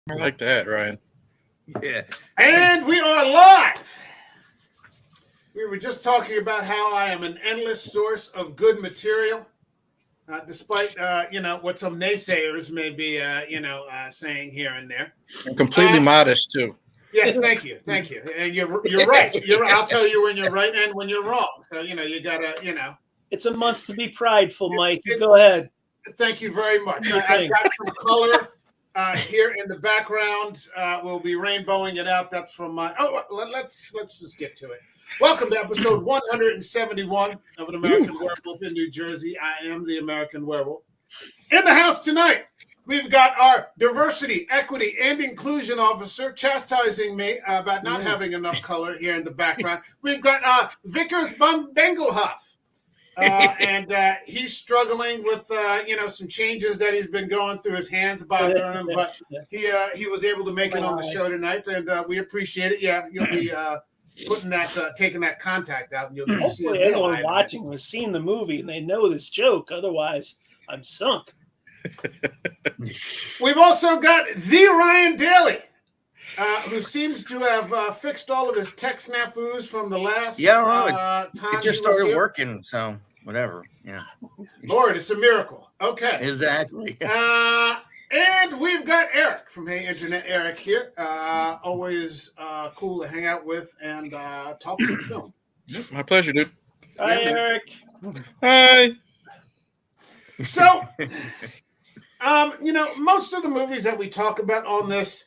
I like that, Ryan. Yeah. And we are live. We were just talking about how I am an endless source of good material, despite what some naysayers may be saying here and there. And completely modest too. Yes, thank you. And you're right. I'll tell you when you're right and when you're wrong. So you gotta. It's a month to be prideful, Mike. Go ahead. Thank you very much. I've got some color here in the background. We'll be rainbowing it out. That's from my. Let's just get to it. Welcome to episode 171 of An American Werewolf in New Jersey. I am the American Werewolf. In the house tonight, we've got our diversity, equity, and inclusion officer chastising me about not having enough color here in the background. We've got Vickers Bengelhoff. And he's struggling with some changes that he's been going through. His hands bothering him, but he was able to make it on the show tonight, and we appreciate it. Yeah, you'll be taking that contact out, and you'll hopefully everyone watching has seen the movie and they know this joke. Otherwise, I'm sunk. We've also got the Ryan Daly, who seems to have fixed all of his tech snafus from the last time. It just started working, so whatever. Yeah. Lord, it's a miracle. Okay. Exactly. And we've got Eric from Hey Internet. Eric here. Always cool to hang out with and talk some film. Yep, my pleasure, dude. Hi, Eric. Hi. So, most of the movies that we talk about on this,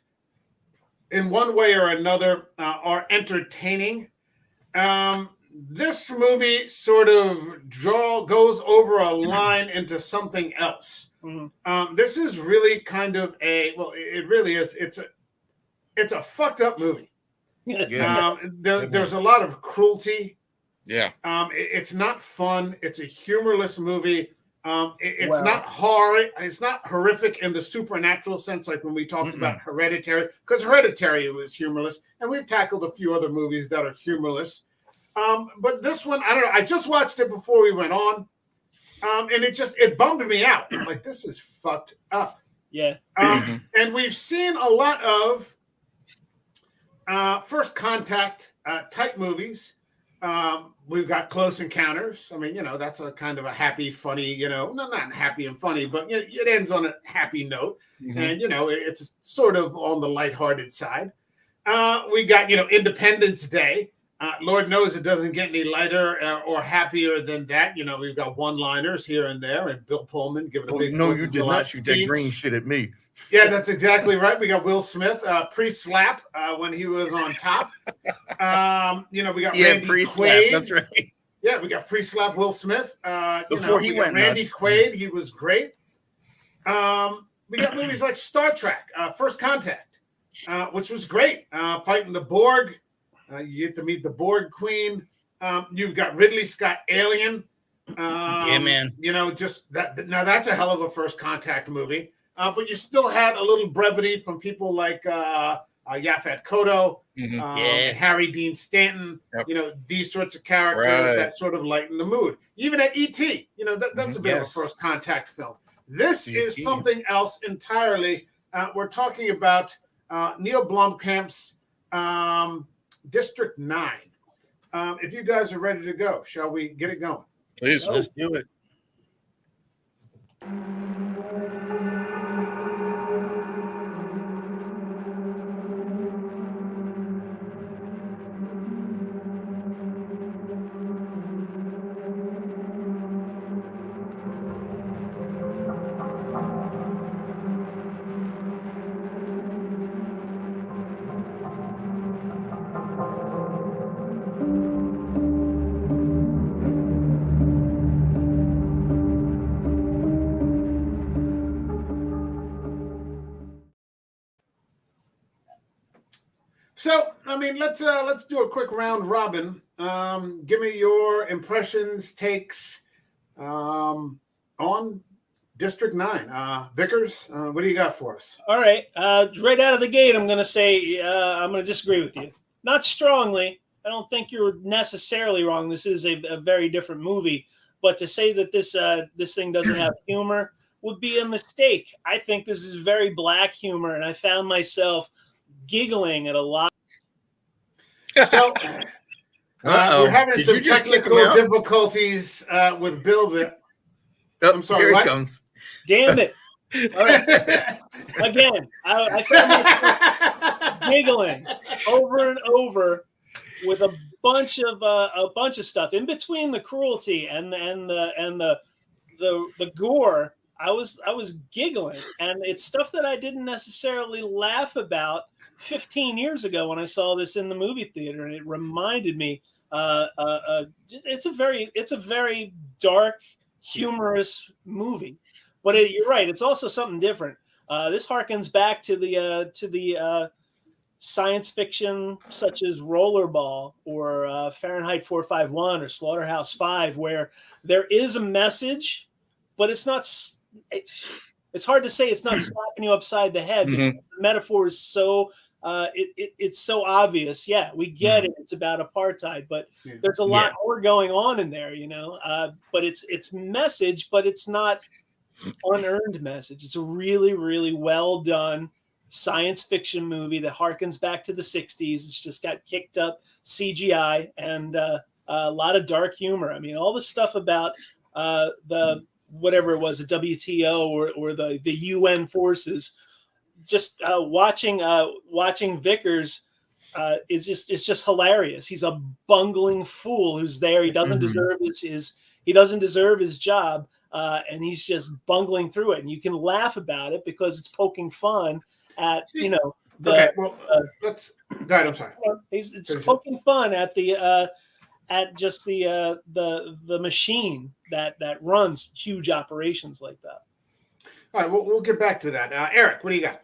in one way or another, are entertaining. This movie sort of goes over a line into something else. Mm-hmm. This is really kind of it really is. It's a fucked up movie. Yeah. There's a lot of cruelty. Yeah. It's not fun. It's a humorless movie. It's not horror. It's not horrific in the supernatural sense, like when we talked about Hereditary, because Hereditary was humorless, and we've tackled a few other movies that are humorless. But this one, I don't know. I just watched it before we went on, and it bummed me out. I'm like, this is fucked up. Yeah. And we've seen a lot of first contact type movies. We've got Close Encounters. I mean, that's a kind of a happy, funny, not happy and funny, but it ends on a happy note. Mm-hmm. And, it's sort of on the lighthearted side. We got, Independence Day. Lord knows it doesn't get any lighter or happier than that. We've got one-liners here and there, and Bill Pullman giving a big no, you did not shoot that green shit at me. Yeah, that's exactly right. We got Will Smith pre-slap when he was on top. We got Randy Quaid. That's right. Yeah, we got pre-slap Will Smith. Before he went Randy nuts. Quaid, he was great. We got movies like Star Trek, First Contact, which was great. Fighting the Borg. You get to meet the Borg Queen. You've got Ridley Scott Alien. Yeah, man. Just that. Now that's a hell of a First Contact movie. But you still had a little brevity from people like Yaphet Kotto, Harry Dean Stanton. Yep. These sorts of characters that sort of lighten the mood. Even at E.T., that's a bit of a First Contact film. This is something else entirely. We're talking about Neil Blomkamp's District 9. If you guys are ready to go, shall we get it going? Please, let's do it. So, let's do a quick round robin. Give me your impressions, takes on District 9. Vickers, what do you got for us? All right. Right out of the gate, I'm going to say I'm going to disagree with you. Not strongly. I don't think you're necessarily wrong. This is a very different movie. But to say that this thing doesn't have humor, would be a mistake. I think this is very black humor, and I found myself giggling at a lot. So we're having Did some you just kick him technical out? difficulties with Bill. Oh, I'm sorry, here what? he comes. Damn it! All right. Again, I found myself giggling over and over with a bunch of stuff in between the cruelty and the gore. I was giggling, and it's stuff that I didn't necessarily laugh about 15 years ago when I saw this in the movie theater, and it reminded me. It's a very dark, humorous movie, but you're right. It's also something different. This harkens back to the science fiction such as Rollerball or Fahrenheit 451 or Slaughterhouse 5, where there is a message, but it's not. It's hard to say it's not slapping you upside the head. Because the metaphor is so it's so obvious. Yeah, we get it. It's about apartheid, but there's a lot more going on in there, but it's message, but it's not unearned message. It's a really, really well done science fiction movie that harkens back to the 60s. It's just got kicked up CGI and a lot of dark humor. I mean, all the stuff about the whatever it was, the WTO or the UN forces. Just watching Vickers is just hilarious. He's a bungling fool who's there. He doesn't deserve his job, and he's just bungling through it. And you can laugh about it because it's poking fun at okay, well, let's. Go ahead. I'm sorry. It's poking fun at the machine that runs huge operations like that. All right, we'll get back to that. Eric, what do you got?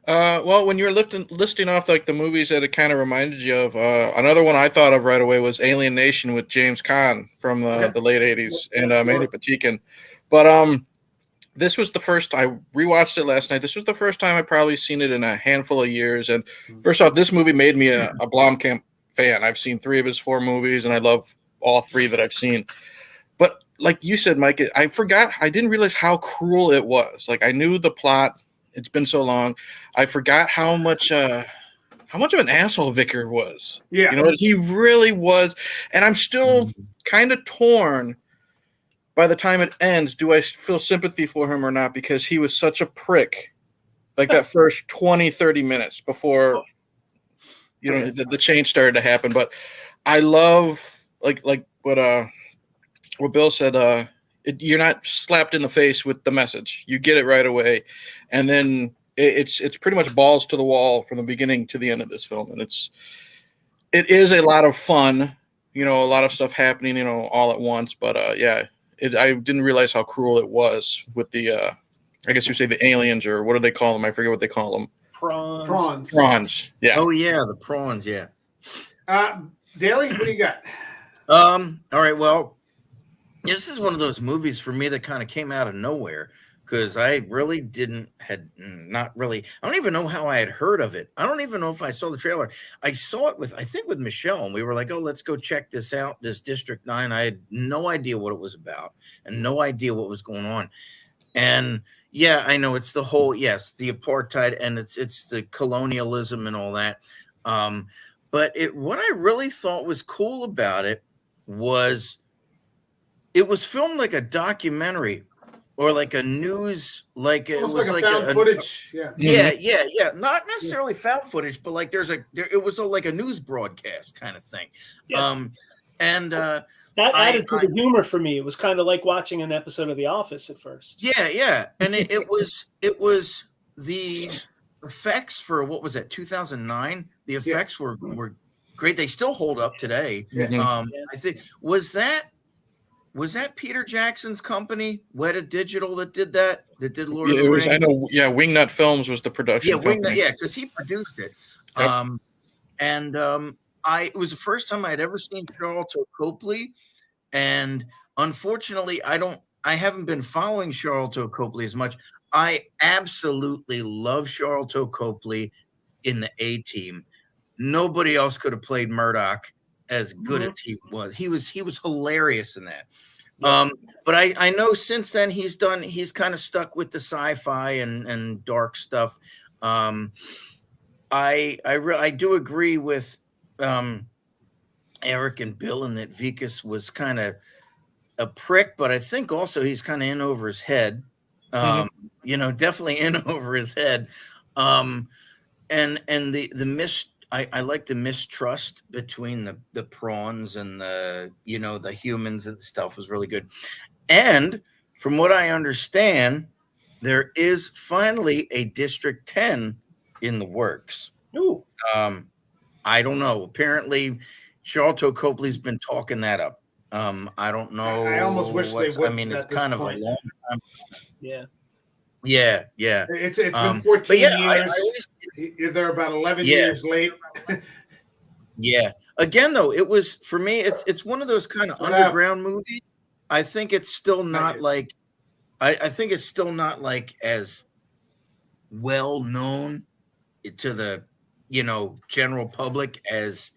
Well, when you were listing off like the movies that it kind of reminded you of, another one I thought of right away was Alien Nation with James Caan from the late 80s and Mandy Patinkin. But this was the first, I rewatched it last night. This was the first time I'd probably seen it in a handful of years. And first off, this movie made me a Blomkamp fan. I've seen 3 of his 4 movies, and I love all 3 that I've seen. But like you said, Mike, I didn't realize how cruel it was. Like, I knew the plot. It's been so long. I forgot how much of an asshole Vicker was. Yeah. He really was. And I'm still kind of torn by the time it ends. Do I feel sympathy for him or not? Because he was such a prick, like that first 20, 30 minutes before, the change started to happen. But I love, like what Bill said, you're not slapped in the face with the message. You get it right away. And then it's pretty much balls to the wall from the beginning to the end of this film. And it is a lot of fun, a lot of stuff happening, all at once. But I didn't realize how cruel it was with the, I guess you say the aliens, or what do they call them? I forget what they call them. Prawns. Yeah. Oh yeah. The prawns. Yeah. Daly, what do you got? All right. Well, this is one of those movies for me that kind of came out of nowhere, because I really I don't even know how I had heard of it. I don't even know if I saw the trailer. I saw it with Michelle, and we were like, oh, let's go check this out, this District 9. I had no idea what it was about and no idea what was going on. And yeah, I know it's the whole, the apartheid, and it's the colonialism and all that. But what I really thought was cool about it was it was filmed like a documentary or like a news, like it was like found footage. Yeah. Not necessarily found footage, but like it was like a news broadcast kind of thing. Yeah. That added to the humor for me. It was kind of like watching an episode of The Office at first. Yeah. And it was the effects for, what was that, 2009? The effects were great. They still hold up today. I think was that Peter Jackson's company, Weta Digital, that did that? That did Lord of the Rings? I know. Yeah, Wingnut Films was the production company. Wingnut, because he produced it. Yep. It was the first time I'd ever seen Charlton Copley, and unfortunately, I haven't been following Charlton Copley as much. I absolutely love Charlton Copley in the A-Team. Nobody else could have played Murdoch as good as he was. He was hilarious in that. But I know since then he's kind of stuck with the sci-fi and dark stuff. I do agree with Eric and Bill in that Vikas was kind of a prick, but I think also he's kind of in over his head. Definitely in over his head. And I like the mistrust between the prawns and the humans and stuff was really good. And from what I understand, there is finally a District 10 in the works. Ooh. I don't know. Apparently, Charlton Copley's been talking that up. I don't know. I almost wish they would. I mean, it's kind of a long time. Yeah. Yeah. It's been 14 years. They're about 11 years late. Yeah. Again, though, it was for me. It's one of those kind of underground movies. I think it's still not like. I think it's still not like as well known to the general public as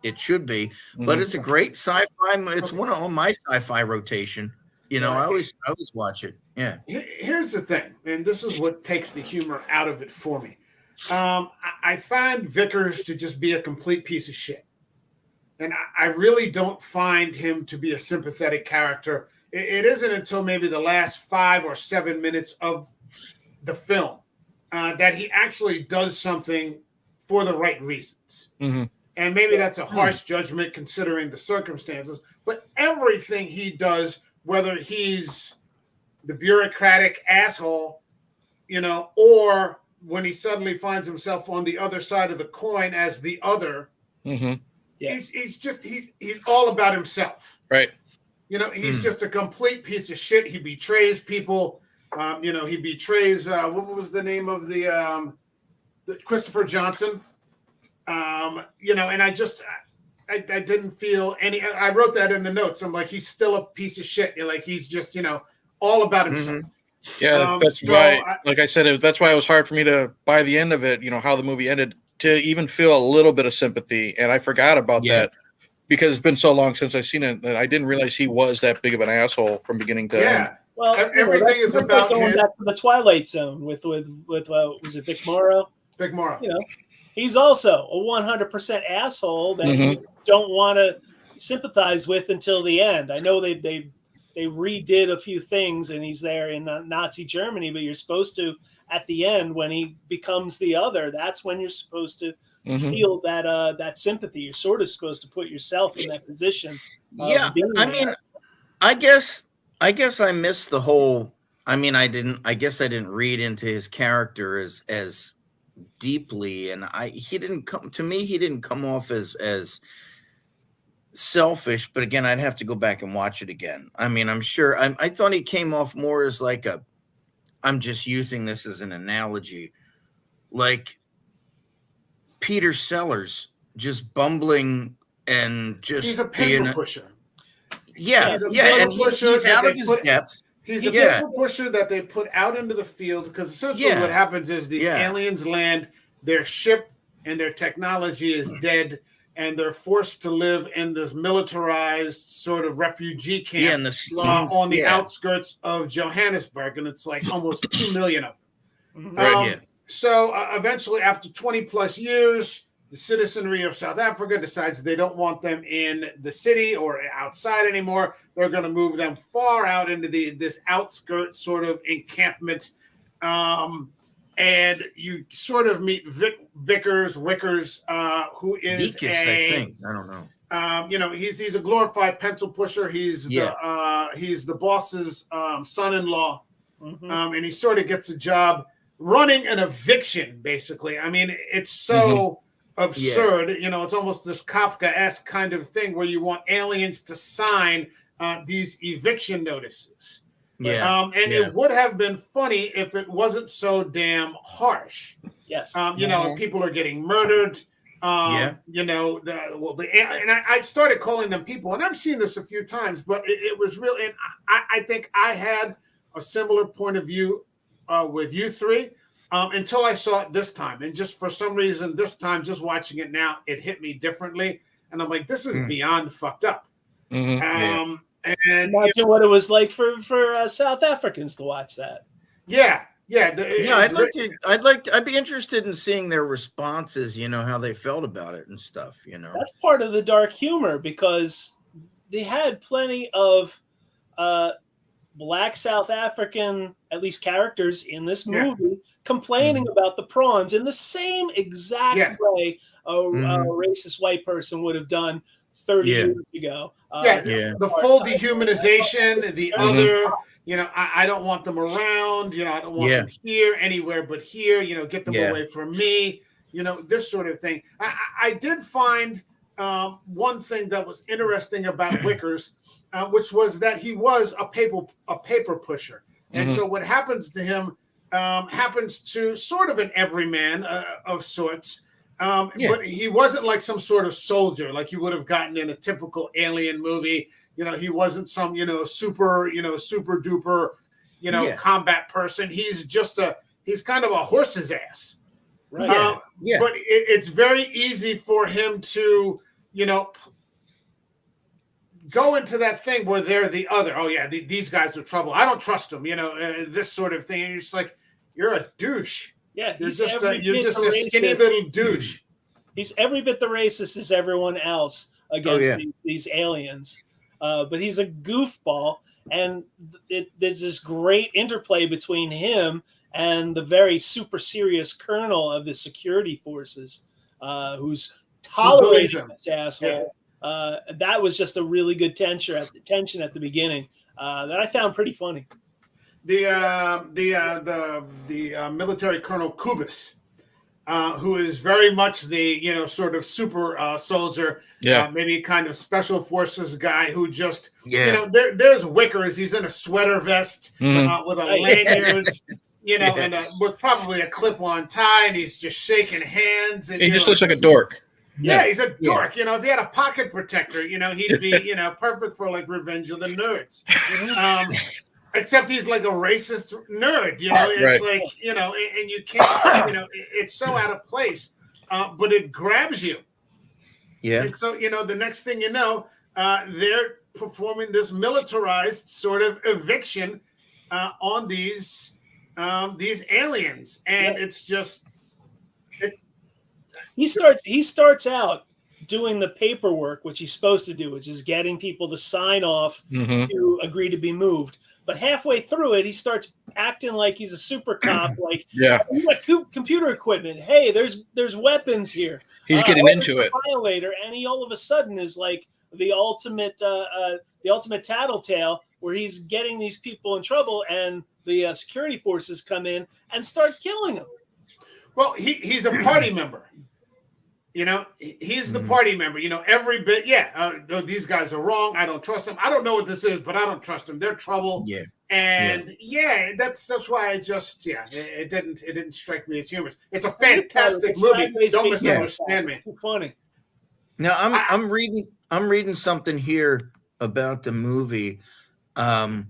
it should be. But it's a great sci-fi. It's one on my sci-fi rotation. I always watch it. Yeah. Here's the thing, and this is what takes the humor out of it for me. I find Vickers to just be a complete piece of shit. And I really don't find him to be a sympathetic character. It isn't until maybe the last 5 or 7 minutes of the film that he actually does something for the right reasons. And maybe that's a harsh judgment considering the circumstances, but everything he does, whether he's the bureaucratic asshole, or when he suddenly finds himself on the other side of the coin as the other, he's all about himself. Right. He's just a complete piece of shit. He betrays people. He betrays, what was the name of the Christopher Johnson? And I didn't feel any, I wrote that in the notes. I'm like, he's still a piece of shit. Like, he's just, all about himself. Yeah, that's why, like I said, that's why it was hard for me to, by the end of it, how the movie ended, to even feel a little bit of sympathy. And I forgot about that because it's been so long since I've seen it that I didn't realize he was that big of an asshole from beginning to end. Well, everything is about going back to the Twilight Zone with was it Vic Morrow? Vic Morrow. He's also a 100% asshole that you don't want to sympathize with until the end. I know they redid a few things and he's there in Nazi Germany, but you're supposed to, at the end, when he becomes the other, that's when you're supposed to feel that sympathy. You're sort of supposed to put yourself in that position. I mean, I guess I missed the whole. I mean, I didn't read into his character as deeply, and he didn't come off as selfish. But again, I'd have to go back and watch it again. I mean, I'm sure I thought he came off more as like I'm just using this as an analogy, like Peter Sellers, just bumbling and just he's a pencil pusher. Yeah, and he's out of his depth. He's a pencil pusher that they put out into the field because essentially what happens is these aliens land, their ship and their technology is dead, and they're forced to live in this militarized sort of refugee camp in the slums, on the outskirts of Johannesburg, and it's like almost 2 million of them. So eventually, after 20 plus years, the citizenry of South Africa decides they don't want them in the city or outside anymore. They're going to move them far out into this outskirt sort of encampment. And you sort of meet Vickers, who is Vickers, I think. I don't know. He's a glorified pencil pusher. He's the boss's son-in-law, and he sort of gets a job running an eviction. Basically, I mean, it's so absurd. It's almost this Kafka-esque kind of thing where you want aliens to sign these eviction notices. It would have been funny if it wasn't so damn harsh. Yes. People are getting murdered. And I started calling them people, and I've seen this a few times, but it was real. And I think I had a similar point of view with you three until I saw it this time. And just for some reason, this time, just watching it now, it hit me differently. And I'm like, this is beyond fucked up. And imagine what it was like for South Africans to watch that. I'd be interested in seeing their responses, how they felt about it and stuff, That's part of the dark humor, because they had plenty of Black South African, at least characters in this movie, complaining about the prawns in the same exact way a racist white person would have done 30 years ago. The full dehumanization, the other, I don't want them around, I don't want them here, anywhere but here, get them away from me, this sort of thing. I did find one thing that was interesting about Wickers, which was that he was a paper pusher. And so what happens to him happens to sort of an everyman of sorts. But he wasn't like some sort of soldier like you would have gotten in a typical alien movie. He wasn't some, super duper, combat person. He's just he's kind of a horse's ass. Right. But it's very easy for him to, go into that thing where they're the other. Oh yeah, these guys are trouble. I don't trust them. This sort of thing. And you're just like, you're a douche. Yeah, you're just a skinny little douche. He's every bit the racist as everyone else against these aliens. But he's a goofball, and there's this great interplay between him and the very super serious colonel of the security forces, who's tolerating this asshole. That was just a really good tension at the beginning that I found pretty funny. The military colonel Kubis, who is very much the sort of super soldier, maybe kind of special forces guy who just there's Wickers. He's in a sweater vest with a lanyard, and with probably a clip-on tie, and he's just shaking hands. And he just looks like a dork. Yeah, he's a dork. If he had a pocket protector, he'd be perfect for like Revenge of the Nerds. Except he's like a racist nerd, it's like, and you can't, it's so out of place, but it grabs you. Yeah. And so, the next thing you know, they're performing this militarized sort of eviction on these aliens. And it's just, he starts out doing the paperwork, which he's supposed to do, which is getting people to sign off to agree to be moved. But halfway through it, he starts acting like he's a super cop, like, computer equipment. Hey, there's weapons here. He's getting into it. Violator, and he all of a sudden is like the ultimate tattletale, where he's getting these people in trouble, and the security forces come in and start killing them. Well, he's a party member. He's the party member, every bit. These guys are wrong. I don't trust them. I don't know what this is, but I don't trust them. They're trouble. Yeah. And that's why I just, it didn't strike me as humorous. It's a fantastic movie. Don't misunderstand me. Funny. Now I'm reading something here about the movie. And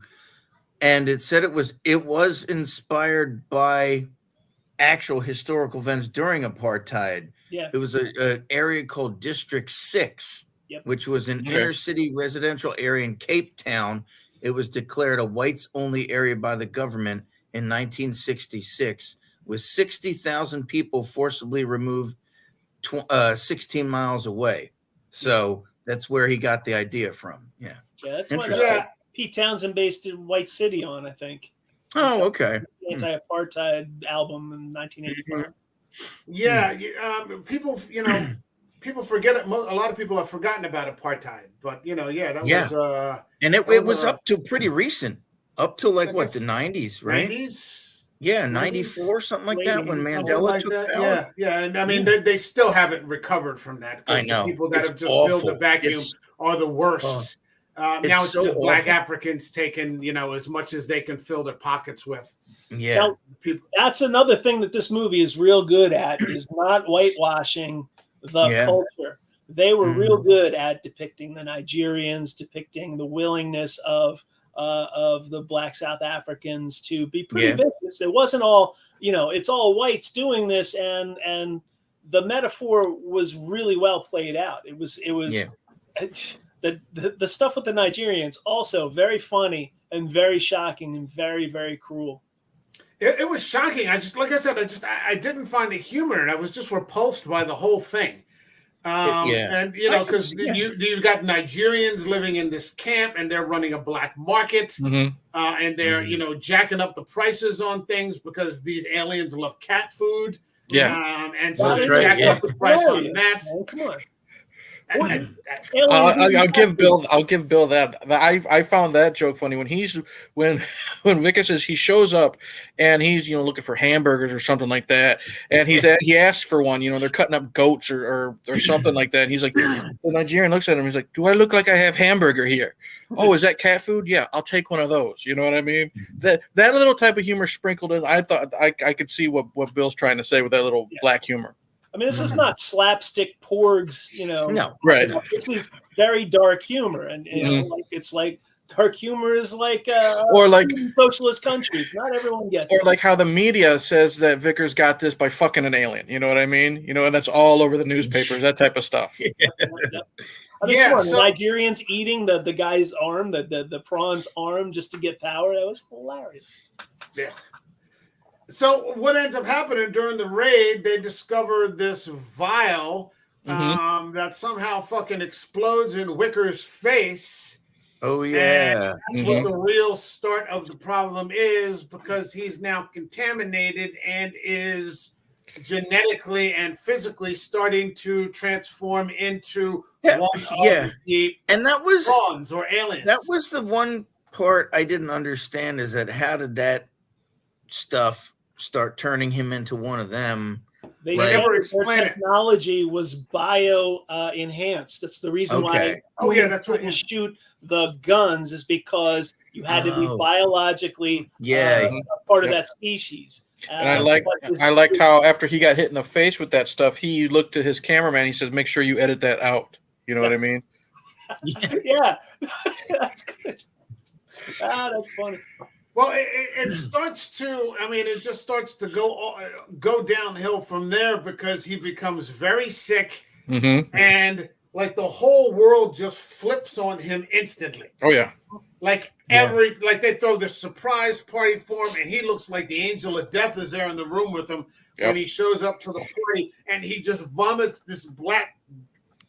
it said it was inspired by actual historical events during apartheid. Yeah. It was an area called District 6, which was an inner city residential area in Cape Town. It was declared a whites-only area by the government in 1966, with 60,000 people forcibly removed 16 miles away. So that's where he got the idea from. Yeah, that's what Pete Townsend based White City on, I think. Oh, okay. Anti-apartheid album in 1985. Yeah, people forget it. A lot of people have forgotten about apartheid, but was and it was up to pretty recent, up to like the 90s, right? 90s, 94, something like that, when Mandela took power. Yeah, and I mean they still haven't recovered from that. I know the people that have just filled the vacuum are the worst. Now it's so just Black Africans taking as much as they can fill their pockets with. Yeah, now, that's another thing that this movie is real good at, is not whitewashing the culture. They were real good at depicting the Nigerians, depicting the willingness of the Black South Africans to be pretty vicious. It wasn't all, it's all whites doing this, and the metaphor was really well played out. It was the stuff with the Nigerians also very funny and very shocking and very, very cruel. It was shocking. I just, like I said, I didn't find the humor, and I was just repulsed by the whole thing. And because you've got Nigerians living in this camp, and they're running a black market, and they're jacking up the prices on things because these aliens love cat food. And so they're jacking up the price on that. Come on. I'll give Bill that. I found that joke funny when Vickers says he shows up and he's looking for hamburgers or something like that, and he asks for one. They're cutting up goats or something like that. And he's like, the Nigerian looks at him. He's like, "Do I look like I have hamburger here? Oh, is that cat food? Yeah, I'll take one of those." You know what I mean? That little type of humor sprinkled in. I thought I could see what Bill's trying to say with that little black humor. I mean, this is not slapstick porgs, No, right. This is very dark humor, and it's like dark humor is like or like socialist countries. Not everyone gets it. Or like how the media says that Vickers got this by fucking an alien. You know what I mean? And that's all over the newspapers, that type of stuff. I mean, Nigerians eating the guy's arm, the prawn's arm, just to get power. That was hilarious. Yeah. So what ends up happening during the raid, they discover this vial that somehow fucking explodes in Wicker's face. Oh, yeah. And that's what the real start of the problem is, because he's now contaminated and is genetically and physically starting to transform into one of the prawns or aliens. That was the one part I didn't understand, is that how did that stuff start turning him into one of them? They never explained it. Technology was bio enhanced. That's the reason why. Oh yeah, that's right. You shoot the guns is because you had to be biologically part of that species. And I liked how after he got hit in the face with that stuff, he looked to his cameraman. He says, "Make sure you edit that out." You know what I mean? Yeah, that's good. That's funny. Well, it starts to. I mean, it just starts to go downhill from there, because he becomes very sick, and like the whole world just flips on him instantly. Oh yeah. Like like they throw this surprise party for him, and he looks like the angel of death is there in the room with him when he shows up to the party, and he just vomits this black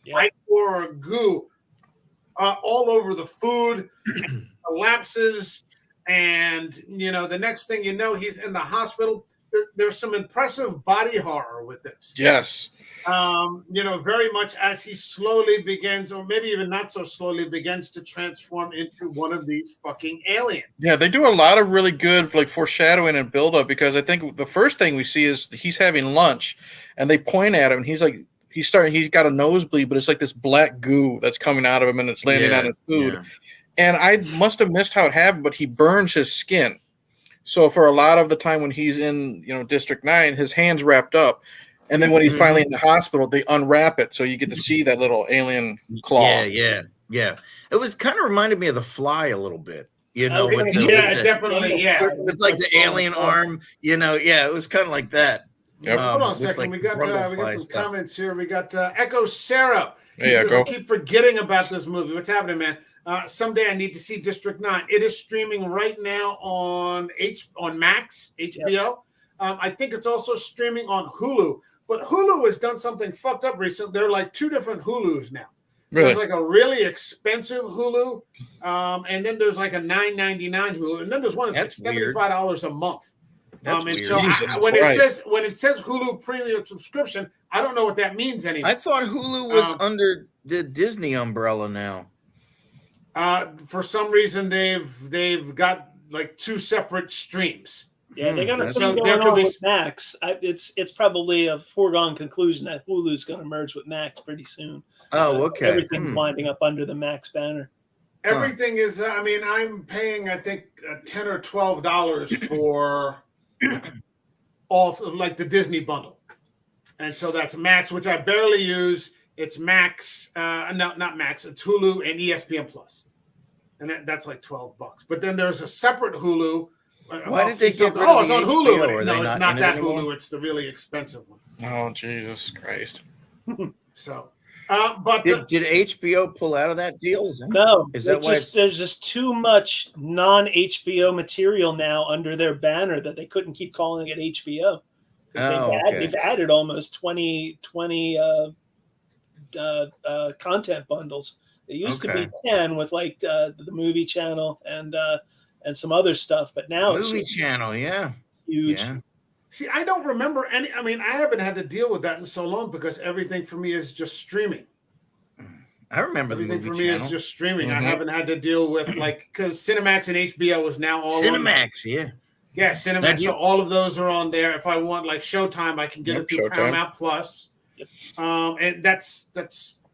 white or goo all over the food, and collapses. And, the next thing you know, he's in the hospital. There's some impressive body horror with this. Yes. Very much as he slowly begins, or maybe even not so slowly, begins to transform into one of these fucking aliens. Yeah, they do a lot of really good foreshadowing and build-up, because I think the first thing we see is he's having lunch, and they point at him, and he's like, he's got a nosebleed, but it's like this black goo that's coming out of him, and it's landing on his food. Yeah. And I must have missed how it happened, but he burns his skin. So for a lot of the time when he's in, District 9, his hand's wrapped up. And then when he's finally in the hospital, they unwrap it. So you get to see that little alien claw. Yeah. It was kind of reminded me of The Fly a little bit. Definitely. It's like the alien arm, it was kind of like that. Yep. Hold on a second. We got some comments here. We got Echo Sarah. I keep forgetting about this movie. What's happening, man? Someday I need to see District 9. It is streaming right now on Max, HBO. Yep. I think it's also streaming on Hulu. But Hulu has done something fucked up recently. There are like two different Hulus now. Really? There's like a really expensive Hulu, and then there's like a $9.99 Hulu, and then there's one that's like $75 a month. That's and weird. So when it says Hulu Premium subscription, I don't know what that means anymore. I thought Hulu was under the Disney umbrella now. For some reason, they've got like two separate streams. Yeah, they got a thing going on with Max. It's probably a foregone conclusion that Hulu's going to merge with Max pretty soon. Oh, okay. Everything's winding up under the Max banner. Everything is. I mean, I'm paying, I think, $10 or $12 for all like the Disney bundle, and so that's Max, which I barely use. It's Max. No, not Max. It's Hulu and ESPN Plus. And that's like $12. But then there's a separate Hulu. Why did they get rid of it's on Hulu. No, it's not that Hulu. It's the really expensive one. Oh, Jesus Christ. So, But Did HBO pull out of that deal? No, Is that why there's just too much non-HBO material now under their banner that they couldn't keep calling it HBO. They've added almost 20 content bundles. It used to be 10 with like the movie channel and some other stuff, but now movie channel, huge. Yeah. See, I don't remember any. I mean, I haven't had to deal with that in so long because everything for me is just streaming. I remember everything the for movie me channel. is just streaming. I haven't had to deal with because Cinemax and HBO is now all Cinemax, yeah, Cinemax. So all of those are on there. If I want like Showtime, I can get it through Paramount Plus. Yep. And that's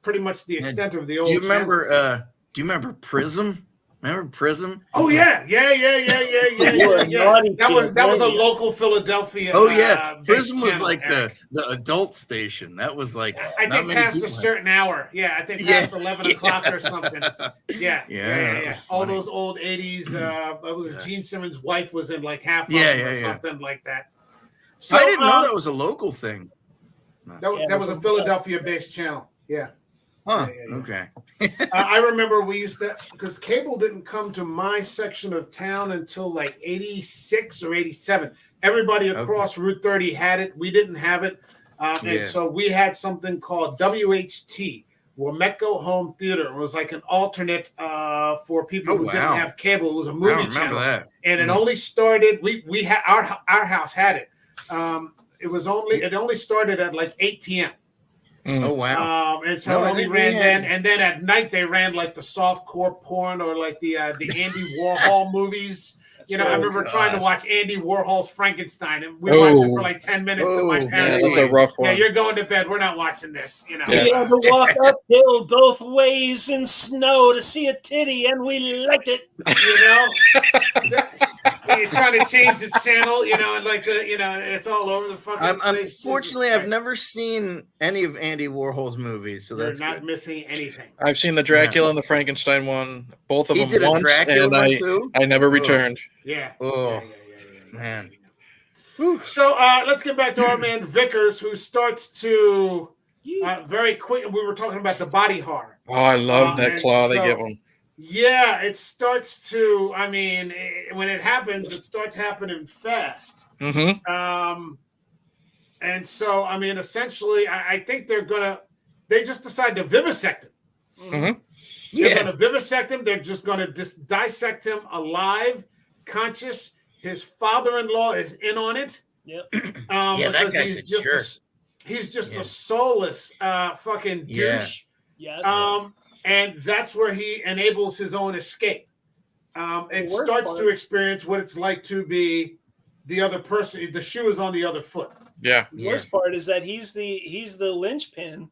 pretty much the extent of the old. Do you remember Prism? Remember Prism? Oh yeah. That was a local Philadelphia. Oh yeah, Prism was channel, like the adult station. That was like I think past a certain hour. Yeah, I think past 11 o'clock or something. Yeah. All those old 80s. That was Gene Simmons' wife was in like half of them or something like that. So I didn't know that was a local thing. That was a Philadelphia-based channel. Yeah. Huh. Okay. I remember we used to, because cable didn't come to my section of town until like 86 or 87. Everybody across Route 30 had it. We didn't have it. And so we had something called WHT, Wameco Home Theater. It was like an alternate for people who didn't have cable. It was a movie channel. And it only started, we had, our house had it. It only started at like 8 p.m. Oh wow! And so it only ran then, and then at night they ran like the softcore porn or like the Andy Warhol movies. I remember trying to watch Andy Warhol's Frankenstein, and we watched it for like 10 minutes. And my parents, that's a rough one. Yeah, you're going to bed. We're not watching this. We had to walk uphill both ways in snow to see a titty, and we liked it. You're trying to change the channel, and like it's all over the fucking place. Unfortunately, I've never seen any of Andy Warhol's movies, so you're not missing anything. I've seen the Dracula and the Frankenstein one, both of them once, and I never returned. Yeah. Oh, man. So let's get back to our man Vickers, who starts to very quick. We were talking about the body horror. Oh, I love that claw they give him. Yeah, it starts to. I mean, when it happens, it starts happening fast. Mm-hmm. And so, I mean, essentially, I think they just decide to vivisect him. Mm-hmm. They're going to vivisect him. They're just going to dissect him alive, conscious. His father-in-law is in on it. Yep. That guy's he's just a soulless fucking douche. Yeah. And that's where he enables his own escape. And starts to experience what it's like to be the other person. The shoe is on the other foot. Yeah. The worst part is that he's the linchpin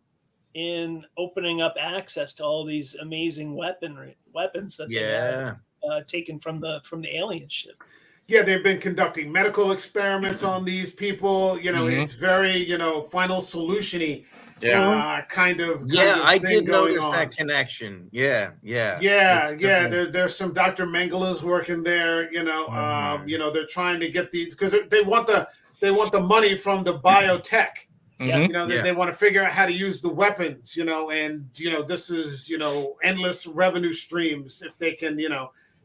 in opening up access to all these amazing weapons that they have taken from the alien ship. Yeah, they've been conducting medical experiments on these people. It's very final solution-y. Kind of I did notice that connection. Yeah. There's some Dr. Mengelas working there. They're trying to get these because they want the money from the biotech. They want to figure out how to use the weapons. And this is endless revenue streams if they can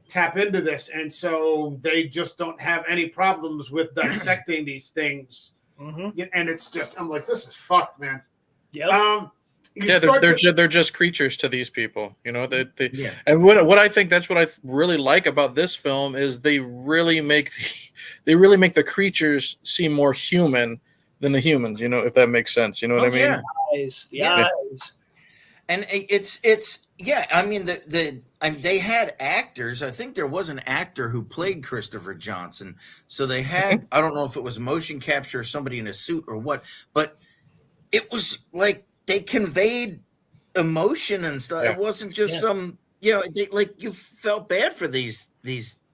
tap into this, and so they just don't have any problems with dissecting these things. And it's just I'm like, this is fucked, man. Yep. They're just creatures to these people, And what I think that's what I really like about this film is they really make the creatures seem more human than the humans. If that makes sense. You know what I mean? The eyes. And it's I mean they had actors. I think there was an actor who played Christopher Johnson. So they had I don't know if it was motion capture or somebody in a suit or what, but it was like they conveyed emotion and stuff. It wasn't just some, you felt bad for these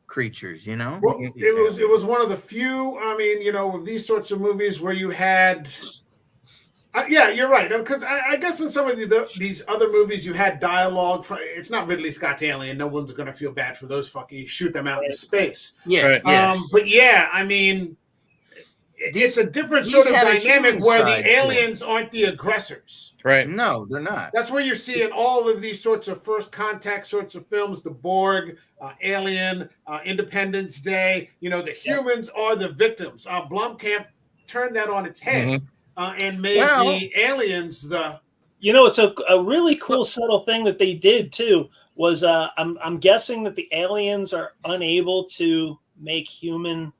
creatures, Well, it was one of the few. I mean, with these sorts of movies where you had. You're right. Because I guess in some of these other movies, you had dialogue. It's not Ridley Scott's Alien. No one's going to feel bad for those fucking. You shoot them out into space. Yeah. But I mean, it's a different these sort of had a dynamic human where side the to aliens aren't the aggressors. Right. No, they're not. That's where you're seeing all of these sorts of first contact sorts of films, the Borg, Alien, Independence Day. The humans are the victims. Blomkamp turned that on its head and made the aliens the. It's a really cool subtle thing that they did too. Was I'm guessing that the aliens are unable to make human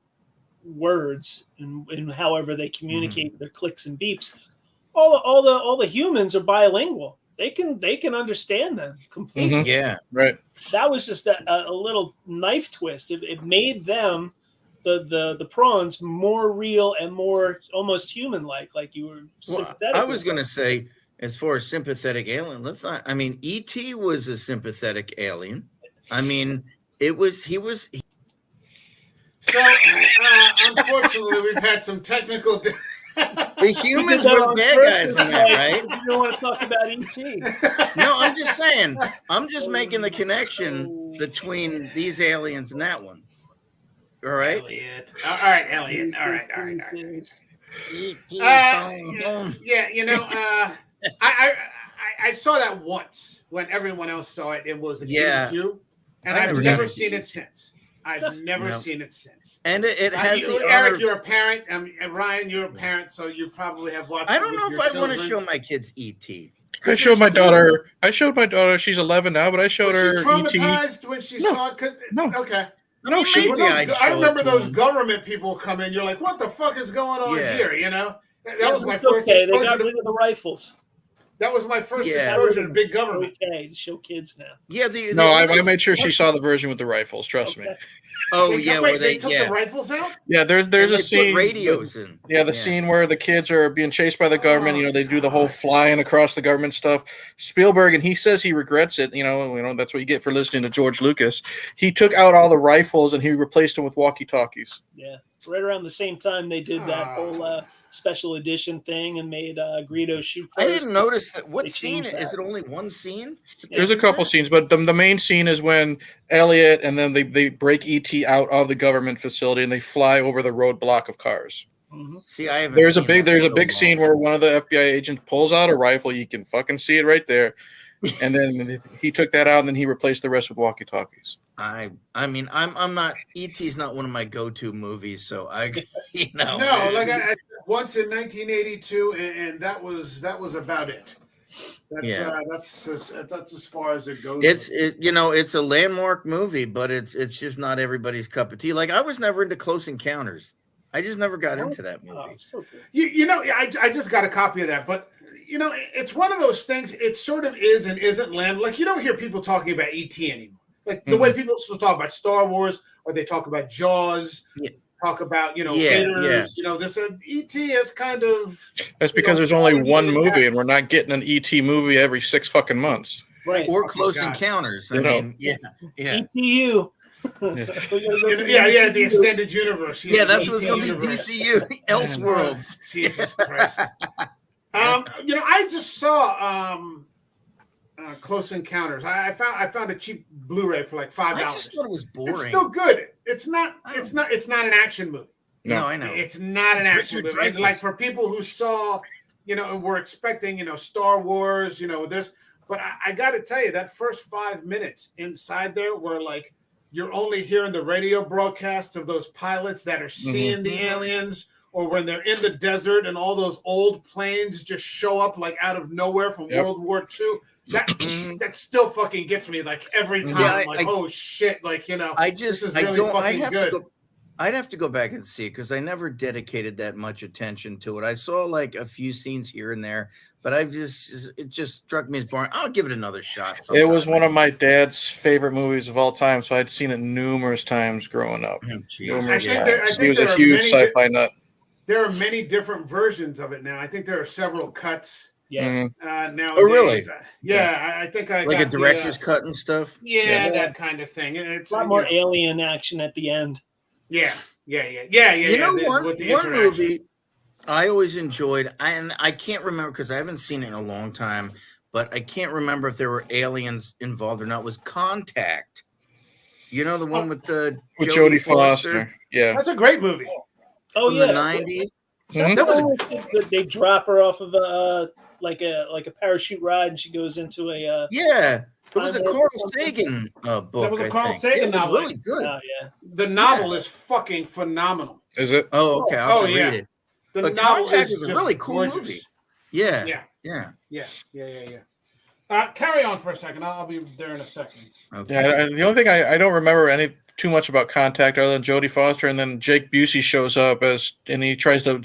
words and however they communicate their clicks and beeps. All the humans are bilingual. They can understand them completely. Yeah, right. That was just a little knife twist. It made them the prawns more real and more almost human like you were sympathetic. I was gonna say, as far as sympathetic alien, E.T. was a sympathetic alien. He was. So, unfortunately, we've had some technical. The humans were bad guys in that, right? You don't want to talk about E.T. No, I'm just saying. I'm just making the connection between these aliens and that one. All right, Elliot. All right, Elliot. All right. I saw that once when everyone else saw it. It was a too, and I've never seen it since. I've never seen it since. And it has Eric, you're a parent. And Ryan, you're a parent, so you probably have watched. I don't know if I want to show my kids E.T. I showed my daughter. She's 11 now, but I showed her. Was she traumatized when she saw it? Okay. No, I remember those government people come in. You're like, what the fuck is going on here? That was my first exposure. They got rid of the rifles. That was my first exposure to big government. Okay, to show kids now. Yeah, I made sure she saw the version with the rifles. Trust me. Oh they took the rifles out. Yeah, there's a scene. Put radios in. Yeah, the scene where the kids are being chased by the government. They do the whole flying across the government stuff. Spielberg, and he says he regrets it. That's what you get for listening to George Lucas. He took out all the rifles and he replaced them with walkie-talkies. Yeah, right around the same time they did that whole special edition thing and made Greedo shoot first. I didn't notice that. What scene? Is it only one scene? There's a couple scenes, but the main scene is when Elliot and then they break E.T. out of the government facility and they fly over the roadblock of cars. Mm-hmm. See, I haven't. There's a big scene where one of the FBI agents pulls out a rifle. You can fucking see it right there. And then he took that out and then he replaced the rest with walkie-talkies. I'm not. E.T.'s not one of my go-to movies, so No, I once in 1982, and that was about it. That's as far as it goes. It's a landmark movie, but it's just not everybody's cup of tea. Like, I was never into Close Encounters. I just never got into that movie. So I just got a copy of that, but it's one of those things. It sort of is and isn't land. Like, you don't hear people talking about E.T. anymore. Like the way people still talk about Star Wars, or they talk about Jaws. Yeah. Talk about Raiders, this ET is kind of. That's because there's only one movie, and we're not getting an ET movie every 6 fucking months. Right. Or Close Encounters. ETU. The extended universe. That's what's going to be DCU. Elseworlds. Jesus Christ. I just saw Close Encounters. I found a cheap Blu-ray for like $5. I just thought it was boring. It's still good. It's not an action movie. No, I know. It's not an action movie. And like for people who saw, and were expecting, Star Wars, but I got to tell you, that first 5 minutes inside there were like, you're only hearing the radio broadcasts of those pilots that are seeing the aliens, or when they're in the desert and all those old planes just show up like out of nowhere from World War II. That still fucking gets me like every time. Oh shit! Like this is really fucking good. I'd have to go back and see it because I never dedicated that much attention to it. I saw like a few scenes here and there, but it just struck me as boring. I'll give it another shot. It was one of my dad's favorite movies of all time, so I'd seen it numerous times growing up. I think he was a huge sci-fi nut. There are many different versions of it now. I think there are several cuts. Yes. Nowadays. Oh, really? I think I like got a director's cut and stuff. Yeah, that kind of thing. It's a lot more alien action at the end. Yeah. One movie I always enjoyed, and I can't remember because I haven't seen it in a long time, but I can't remember if there were aliens involved or not. Was Contact? The one with Jodie Foster? Yeah, that's a great movie. From the 90s. Is that the one where they drop her off of a like a parachute ride, and she goes into a Yeah. It was a Time Warp Carl or something? Sagan book. That was a I Carl think. Sagan Yeah, it was novel. really good. yeah. The novel is fucking phenomenal. Is it? Oh, okay. I'll have to yeah. read it. The But novel Contact is was a just really cool gorgeous. movie. Yeah. Yeah. Yeah. Carry on for a second. I'll be there in a second. Okay. Yeah, the only thing I don't remember too much about Contact other than Jodie Foster, and then Jake Busey shows up and he tries to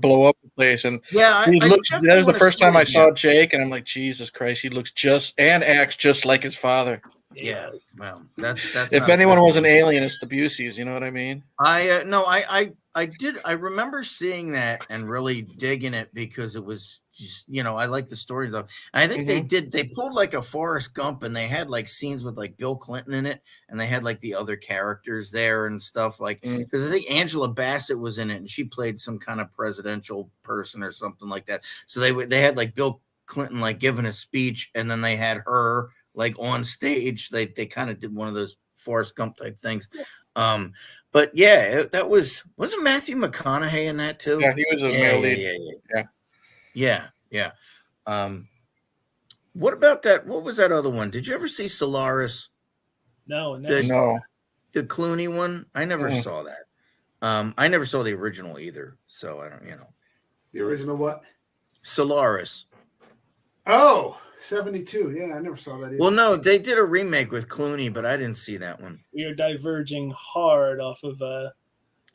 blow up the place, and Yeah, he looks. definitely That was the wanna first see time it I saw again. Jake, and I'm like, Jesus Christ, he looks and acts just like his father. Yeah. Well, that's If not anyone good. was an alien, it's the Buseys. You know what I mean? I did. I remember seeing that and really digging it because it was just, I like the story though. I think they pulled like a Forrest Gump, and they had like scenes with like Bill Clinton in it, and they had like the other characters there and stuff like, because I think Angela Bassett was in it, and she played some kind of presidential person or something like that. So they had like Bill Clinton like giving a speech, and then they had her like on stage. They kind of did one of those Forrest Gump type things. But yeah, that wasn't Matthew McConaughey in that too? Yeah, he was a male lead. Yeah. What about that? What was that other one? Did you ever see Solaris? No, No. The Clooney one? I never saw that. I never saw the original either. So I don't, The original what? Solaris. Oh, 72. Yeah, I never saw that either. Well, no, they did a remake with Clooney, but I didn't see that one. We are diverging hard off of Well,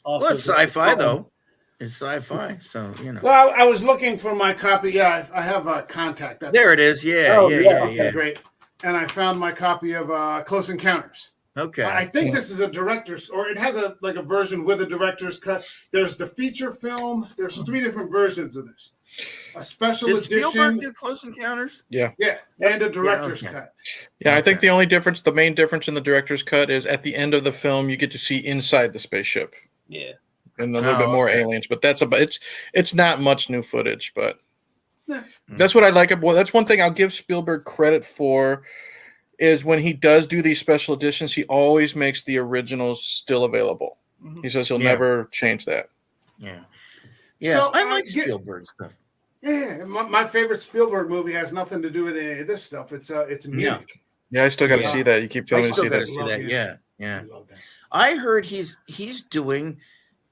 it's sci-fi though. It's sci-fi, so Well, I was looking for my copy. Yeah, I have a Contact. There it is. Yeah, Okay, great. And I found my copy of Close Encounters. Okay. I think this is a director's, or it has a version with a director's cut. There's the feature film. There's 3 different versions of this. A special Did edition. Spielberg do Close Encounters? Yeah, and a director's cut. Yeah, I think the main difference in the director's cut is at the end of the film you get to see inside the spaceship. Yeah. And a little bit more aliens, but that's it's not much new footage, but that's what I like. Well, that's one thing I'll give Spielberg credit for is when he does do these special editions, he always makes the originals still available. He says he'll never change that. Yeah. So, I like Spielberg stuff. Yeah, my favorite Spielberg movie has nothing to do with any of this stuff. It's Munich. Yeah, I still got to see that. You keep telling me to see that. Yeah. I heard he's doing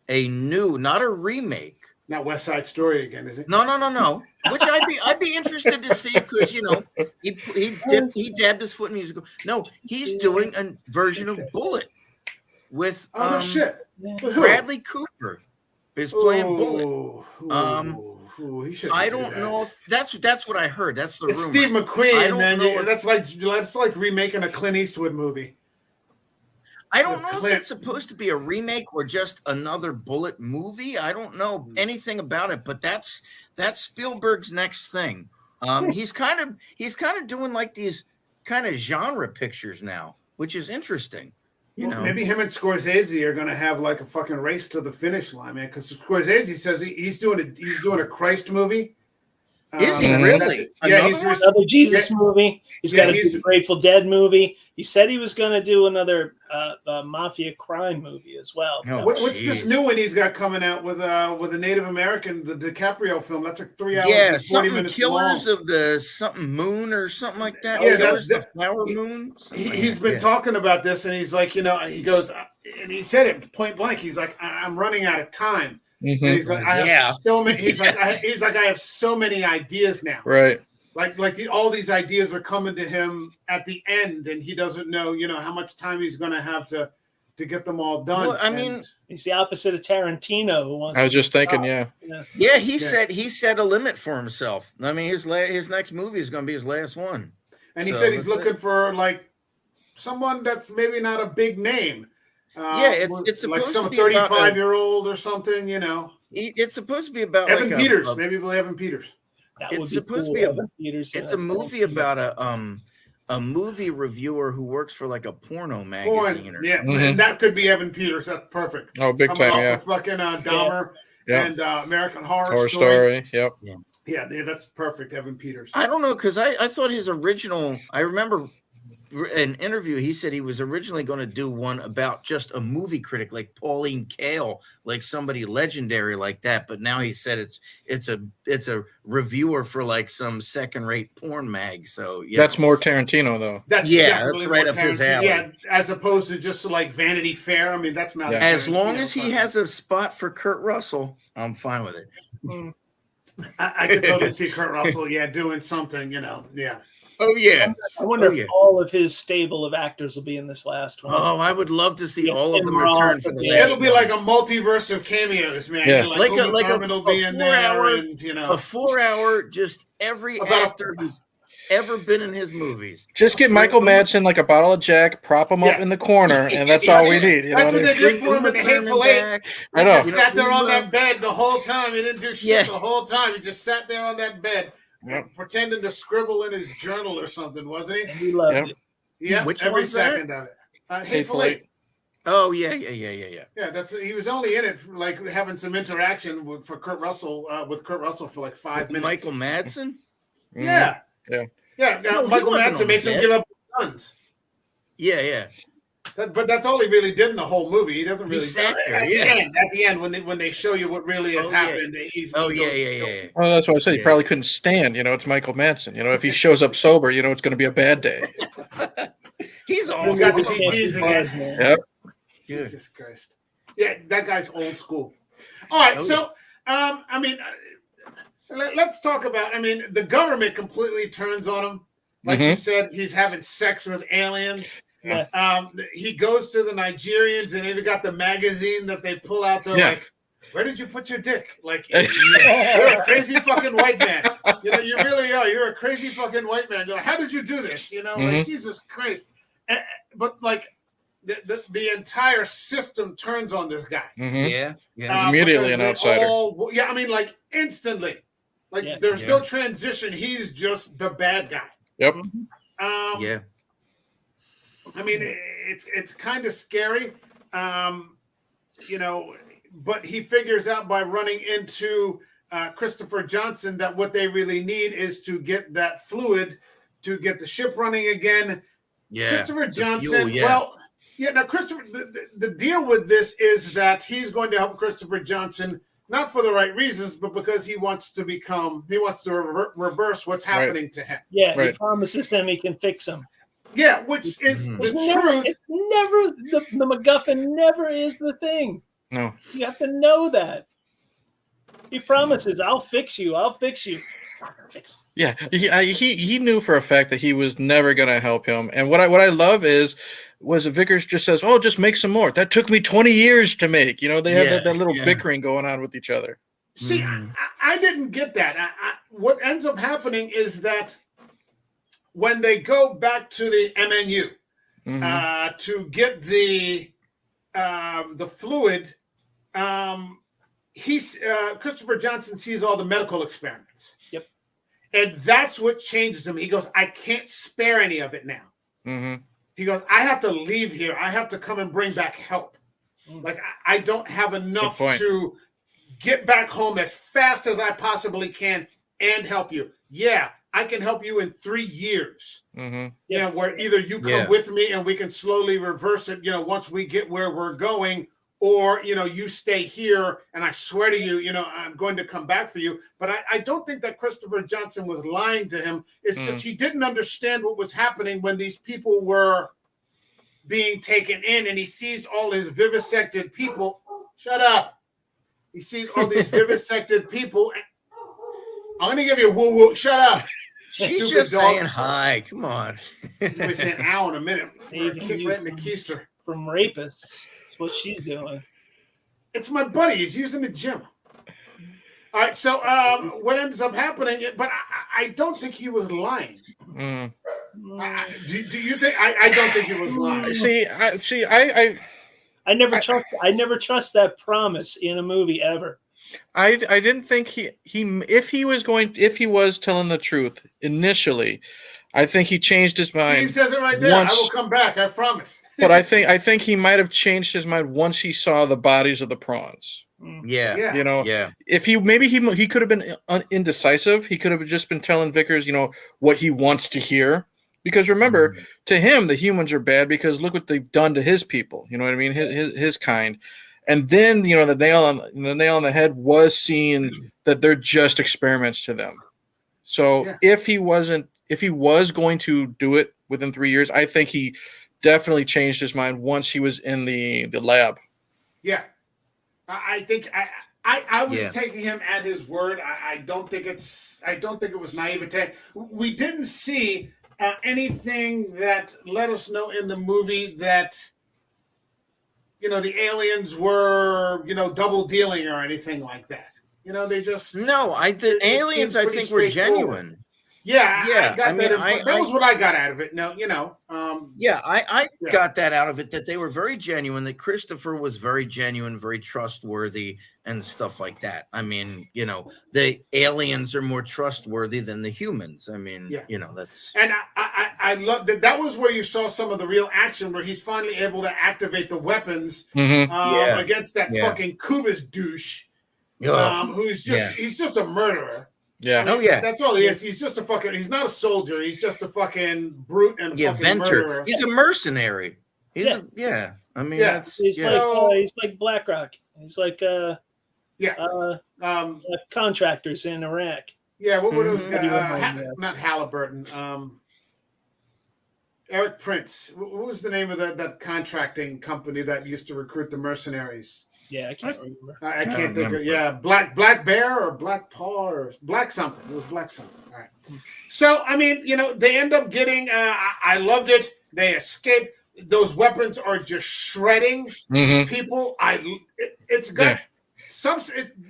a new, not a remake. Not West Side Story again, is it? No. Which I'd be interested to see because he jabbed his foot in musical. No, he's doing a version of Bullet with shit. Bradley Cooper is playing Bullet. I don't know if that's what I heard. That's the it's rumor. Steve McQueen, man. That's if, like remaking a Clint Eastwood movie. I don't know if it's supposed to be a remake or just another Bullet movie. I don't know anything about it, but that's Spielberg's next thing. He's kind of doing like these kind of genre pictures now, which is interesting. Maybe him and Scorsese are going to have like a fucking race to the finish line, man. Because Scorsese says he's doing a Christ movie. Is he really? He's another Jesus movie. He's got a Grateful Dead movie. He said he was going to do another mafia crime movie as well. What's this new one he's got coming out with a Native American, the DiCaprio film? That's like 3 hours and 40 minutes Killers long. of the something moon or something like that. Yeah, that's the Flower Moon. He's been talking about this, and he's like, he goes, and he said it point blank. He's like, I'm running out of time. And he's like, I have so many. He's like, I have so many ideas now. Right. Like all these ideas are coming to him at the end, and he doesn't know, how much time he's going to have to get them all done. Well, I mean, he's the opposite of Tarantino, who wants. I was just thinking, he set a limit for himself. I mean, his next movie is going to be his last one, and he said he's looking for like someone that's maybe not a big name. It's like some to be 35-year-old or something, It's supposed to be about Evan Peters. Maybe we'll Evan Peters. It's supposed to be Evan Peters. It's a movie about a movie reviewer who works for like a porno magazine. And that could be Evan Peters. That's perfect. Oh, big time, yeah. Fucking Dahmer and American Horror Story. Yep. Yeah, that's perfect, Evan Peters. I don't know because I thought his original. I remember an interview, he said he was originally going to do one about just a movie critic like Pauline Kael, like somebody legendary like that. But now he said it's a reviewer for like some second-rate porn mag. So yeah, That's more Tarantino, though. That's that's right more up his Tarantino. alley. Yeah, as opposed to just like Vanity Fair. I mean, that's not. Yeah. As long Tarantino as he fucking- has a spot for Kurt Russell, I'm fine with it. I could totally see Kurt Russell, doing something. Yeah. Oh yeah. I wonder Oh, if yeah. all of his stable of actors will be in this last one. Oh, I would love to see Yeah, all of Tim them return Roth, for the yeah. last It'll be one. like a multiverse of cameos, man. Yeah. Like Like a- Uma like a- Thurman will a be in 4 there, hour- and a 4-hour, just every About a- actor who's ever been in his movies. Just get Michael Madsen like a bottle of Jack, prop him up Yeah. in the corner, and that's all we need. You know That's what I what mean? they did for him in the Hateful Eight. Back. He I know. just sat there on Uma- that bed the whole time. He didn't do shit Yeah. the whole time. He just sat there on that bed, Yep. pretending to scribble in his journal or something, wasn't he? And we loved Yep. it. Yeah, Which every one's that? second of it. Hateful Hateful Eight. Eight. Oh yeah. Yeah, he was only in it for, like having some interaction with Kurt Russell for like 5 minutes. Michael Madsen. Yeah. Yeah. Yeah. No, he Michael wasn't Madsen on makes him bed. give up his guns. Yeah. But that's all he really did in the whole movie. He doesn't He really. sat there, At yeah. the end, when they show you what really has Oh, yeah. happened, he's. Oh he yeah. goes- Well, that's what I said. He Yeah. probably couldn't stand. It's Michael Madsen. If he shows up sober, it's going to be a bad day. He's all He's got the over. DTs again. Man. Yep. Jesus Christ. Yeah, that guy's old school. All right, Oh, so I mean, let's talk about. I mean, the government completely turns on him. Like you said, he's having sex with aliens. Yeah. He goes to the Nigerians, and they've got the magazine that they pull out. They're Yeah. like, "Where did you put your dick?" Like, you're a crazy fucking white man. You really are. You're a crazy fucking white man. You're like, how did you do this? Like, Jesus Christ. But like, the entire system turns on this guy. Mhm. Yeah. He's immediately Because an they outsider. I mean, like instantly. Like Yeah. there's Yeah. no transition. He's just the bad guy. Yep. Yeah. I mean, it's kind of scary, but he figures out by running into Christopher Johnson that what they really need is to get that fluid to get the ship running again. Yeah. Christopher The Johnson, fuel, yeah. now Christopher, the deal with this is that he's going to help Christopher Johnson, not for the right reasons, but because he wants to reverse what's happening to him. Yeah, Right. he promises them he can fix them. Yeah, which is Mhm. the It's never, truth. it's never the MacGuffin never is the thing. No. You have to know that. He promises, I'll fix you. I'll fix you. It's not gonna fix him. Yeah, he knew for a fact that he was never going to help him. And what I love was Vickers just says, "Oh, just make some more." That took me 20 years to make. They had Yeah, that little yeah. bickering going on with each other. See, Mhm. I didn't get that. What ends up happening is that when they go back to the MNU Mhm. to get the fluid, Christopher Johnson sees all the medical experiments. Yep. And that's what changes him. He goes, "I can't spare any of it now." Mhm. He goes, "I have to leave here. I have to come and bring back help. Like I don't have enough Good point. to get back home as fast as I possibly can and help you. Yeah, I can help you in 3 years. Mhm. Where either you come Yeah. with me and we can slowly reverse it, once we get where we're going, or, you stay here and I swear to you, I'm going to come back for you." But I don't think that Christopher Johnson was lying to him. It's just he didn't understand what was happening when these people were being taken in, and he sees all his vivisected people. Shut up. He sees all these vivisected people. I'm going to give you a woo-woo. Shut up. She's Stupid just dog. saying hi. Come on. He's going to be saying ow in a minute. Saving Kick you right in the from- keister. From rapists. That's what she's doing. It's my buddy. He's using the gym. All right. So what ends up happening, but I don't think he was lying. Mm. Do you think? I don't think he was lying. I never trust that promise in a movie ever. I didn't think if he was telling the truth initially, I think he changed his mind. He says it right there. once- I will come back. I promise. But I think he might have changed his mind once he saw the bodies of the prawns. Yeah. Yeah. Yeah. If he could have been indecisive. He could have just been telling Vickers, what he wants to hear. Because remember, to him, the humans are bad because look what they've done to his people. You know what I mean? His kind. And then the nail on the head was seeing that they're just experiments to them. So if he was going to do it within 3 years, I think he definitely changed his mind once he was in the lab. Yeah, I think I was taking him at his word. I don't think it was naivete. We didn't see anything that let us know in the movie that the aliens were double dealing or anything like that. They just the aliens I think were genuine. Yeah, that was what I got out of it. No, I got that out of it, that they were very genuine, that Christopher was very genuine, very trustworthy, and stuff like that. I mean, the aliens are more trustworthy than the humans. I mean, that's. And I love that. That was where you saw some of the real action, where he's finally able to activate the weapons against that fucking Kubis douche, who's he's just a murderer. Yeah. That's all he is. He's just he's not a soldier. He's just a fucking brute and a fucking murderer. He's a mercenary. I mean, he's like BlackRock. He's like contractors in Iraq. Yeah, what were those guys? Not Halliburton. Eric Prince. What was the name of that contracting company that used to recruit the mercenaries? Yeah, I can't remember. I can't think of it. Yeah, Black Bear or Black Paw or Black something. It was Black something. All right. So, I mean, they end up getting, I loved it. They escape. Those weapons are just shredding people. It's got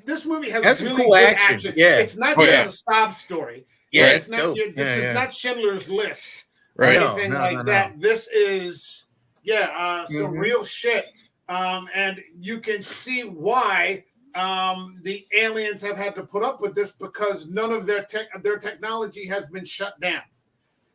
this movie has really cool good action. Yeah. It's not just a sob story. Yeah, it's not. This is not Schindler's List or Right. anything like that. This is some real shit. And you can see why the aliens have had to put up with this, because none of their technology has been shut down.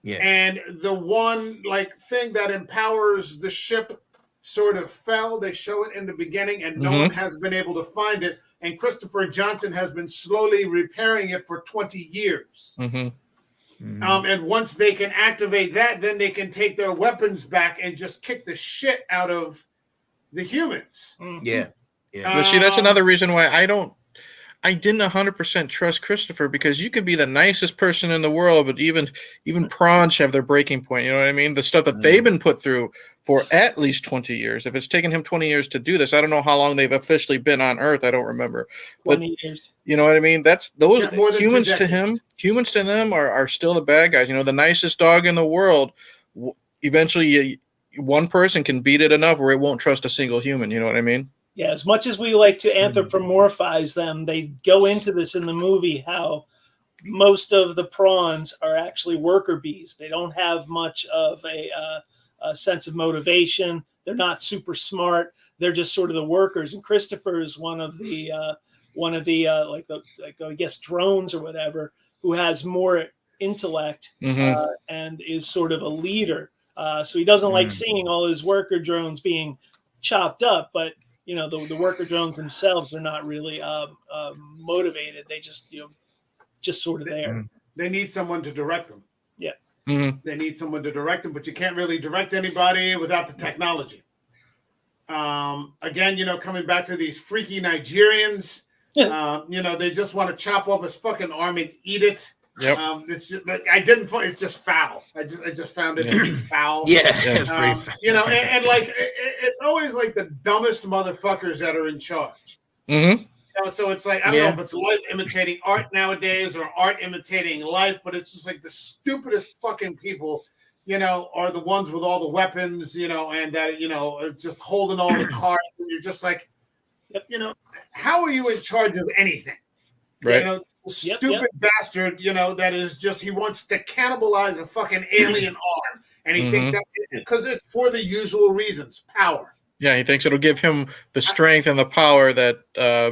Yeah. And the one thing that empowers the ship sort of fell. They show it in the beginning, and no one has been able to find it. And Christopher Johnson has been slowly repairing it for 20 years. And once they can activate that, then they can take their weapons back and just kick the shit out of the humans. Yeah. But see, that's another reason why I didn't 100% trust Christopher, because you could be the nicest person in the world, but even prawns have their breaking point. You know what I mean? The stuff that they've been put through for at least 20 years. If it's taken him 20 years to do this, I don't know how long they've officially been on Earth. I don't remember. But 20 years. You know what I mean? That's those humans to him. Humans to them are still the bad guys. The nicest dog in the world. Eventually, one person can beat it enough where it won't trust a single human. You know what I mean? Yeah, as much as we like to anthropomorphize them, they go into this in the movie how most of the prawns are actually worker bees. They don't have much of a sense of motivation. They're not super smart. They're just sort of the workers. And Christopher is one of the I guess drones or whatever, who has more intellect and is sort of a leader. So he doesn't like seeing all his worker drones being chopped up, but the worker drones themselves are not really motivated. They just sort of there. They need someone to direct them. Yeah. They need someone to direct them, but you can't really direct anybody without the technology. Again, coming back to these freaky Nigerians, they just want to chop off his fucking arm and eat it. Yep. It's just, it's just foul. I just found it foul. Yeah, it's pretty foul. And it's always like the dumbest motherfuckers that are in charge. So it's like, I don't know if it's life imitating art nowadays or art imitating life, but it's just like the stupidest fucking people, are the ones with all the weapons, and that, are just holding all the cards. And you're just like, how are you in charge of anything? Right. Stupid bastard, that is just, he wants to cannibalize a fucking alien arm. And he thinks that because it's for the usual reasons, power. Yeah, he thinks it'll give him the strength and the power that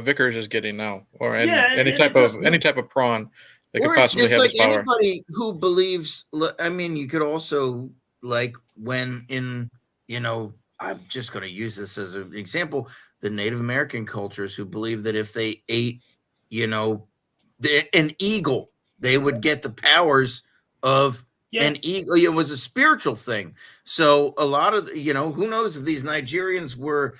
Vickers is getting now, or any type of prawn that could possibly have this power. Anybody who believes, I mean, you could also, when in, I'm just going to use this as an example, the Native American cultures who believe that if they ate, an eagle, they would get the powers of Yeah. And it was a spiritual thing. So a lot of, who knows if these Nigerians were,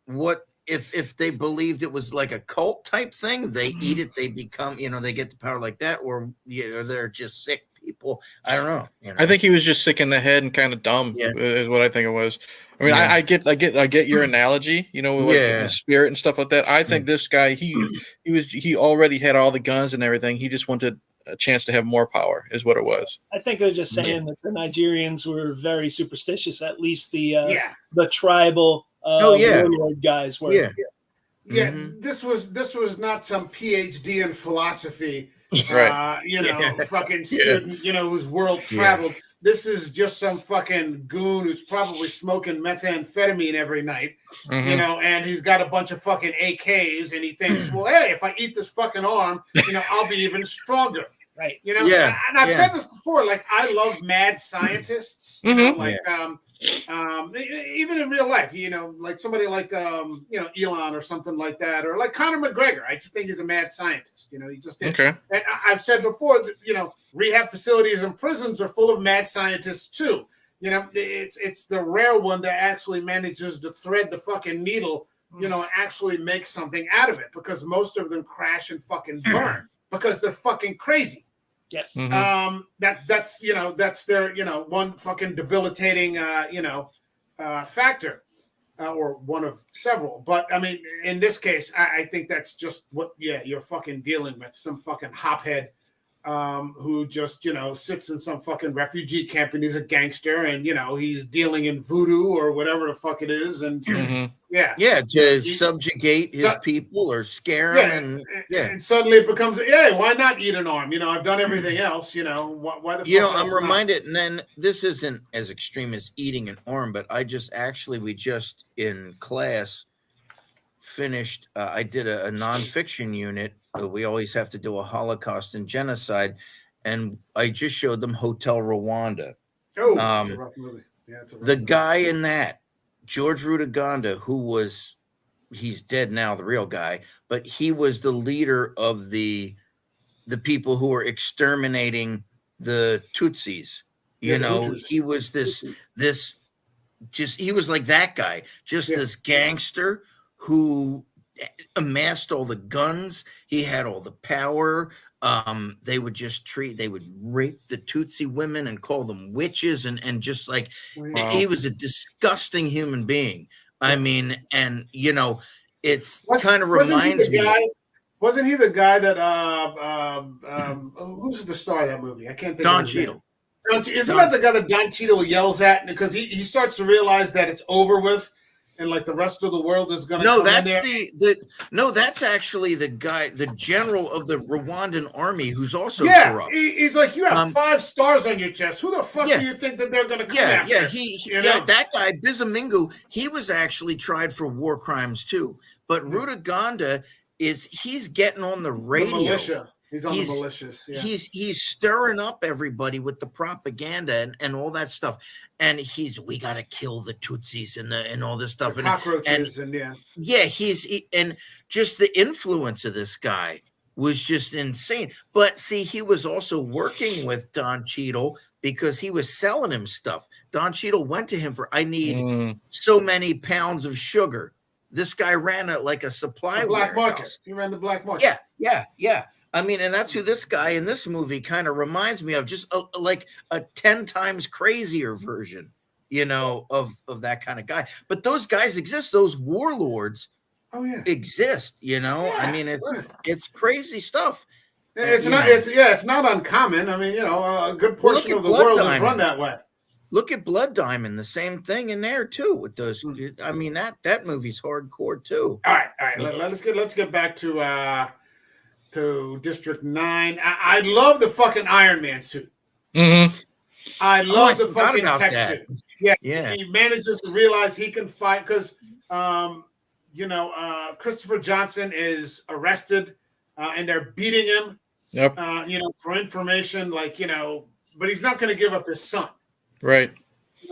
what if they believed it was like a cult type thing, they eat it, they become, they get the power like that, or they're just sick people. I don't know. I think he was just sick in the head and kind of dumb. Yeah. Is what I think it was. I mean, Yeah. I get your analogy, like the spirit and stuff like that. I think this guy, he already had all the guns and everything. He just wanted a chance to have more power, is what it was. I think they're just saying that the Nigerians were very superstitious. At least the tribal warlord guys were. Yeah, this was not some PhD in philosophy, right? Fucking student, who's world traveled. This is just some fucking goon who's probably smoking methamphetamine every night, and he's got a bunch of fucking AKs, and he thinks, well, hey, if I eat this fucking arm, I'll be even stronger. Right. And I've said this before, like, I love mad scientists, even in real life, like somebody like, Elon or something like that, or like Conor McGregor. I just think he's a mad scientist. He just is. Okay. And I've said before that, rehab facilities and prisons are full of mad scientists too. It's the rare one that actually manages to thread the fucking needle, actually make something out of it, because most of them crash and fucking burn because they're fucking crazy. Yes. That's their, one fucking debilitating, factor, or one of several. But I mean, in this case, I think that's just what, you're fucking dealing with, some fucking hophead, who just, sits in some fucking refugee camp, and he's a gangster, and, he's dealing in voodoo or whatever the fuck it is. And to subjugate his people or scare them. And suddenly it becomes, why not eat an arm? I've done everything else, why the fuck I'm reminded, and then this isn't as extreme as eating an arm, but we just in class finished, I did a nonfiction unit. We always have to do a Holocaust and genocide, and I just showed them Hotel Rwanda. Oh, it's a rough movie. Yeah, it's a rough movie. Guy in that, George Rutaganda, he's dead now, the real guy, but he was the leader of the people who were exterminating the Tutsis. He was he was like that guy, this gangster who amassed all the guns. He had all the power. They would rape the Tutsi women and call them witches, and just like, he was a disgusting human being. I mean, and it's kind of reminds me. Wasn't he the guy that who's the star of that movie? I can't think Don of his Cheadle. name. Isn't that the guy that Don Cheadle yells at because he starts to realize that it's over with, and like the rest of the world is going to come in there? That's actually the guy, the general of the Rwandan army, who's also corrupt. He's like, you have 5 stars on your chest. Who the fuck do you think that they're going to come after? That guy Bizimungu, he was actually tried for war crimes too. But Rutaganda he's getting on the radio. The militia. He's on the militias. Yeah. He's stirring up everybody with the propaganda and all that stuff. And we got to kill the Tutsis and all this stuff. The cockroaches and and just the influence of this guy was just insane. But see, he was also working with Don Cheadle because he was selling him stuff. Don Cheadle went to him for, I need so many pounds of sugar. This guy ran a supply black market. He ran the black market. Yeah. I mean, and that's who this guy in this movie kind of reminds me of, just like a 10 times crazier version, of that kind of guy. But those guys exist. Those warlords exist, I mean, it's crazy stuff. It's not uncommon. I mean, a good portion of the world is run that way. Look at Blood Diamond, the same thing in there too with those. I mean, that movie's hardcore too. All right. Let's get back to District 9. I love the fucking Iron Man suit. I love the fucking tech suit. Yeah. He manages to realize he can fight because, Christopher Johnson is arrested, and they're beating him. Yep. For information, but he's not going to give up his son. Right.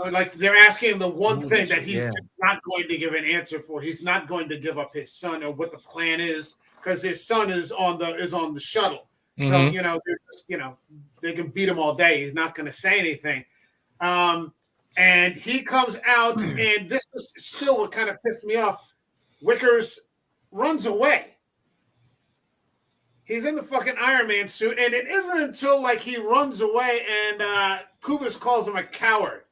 Like they're asking him the one thing that he's not going to give an answer for. He's not going to give up his son or what the plan is, because his son is on the shuttle. So they're just they can beat him all day. He's not going to say anything. And he comes out, and this is still what kind of pissed me off. Wickers runs away. He's in the fucking Iron Man suit, and it isn't until like he runs away and Kubis calls him a coward.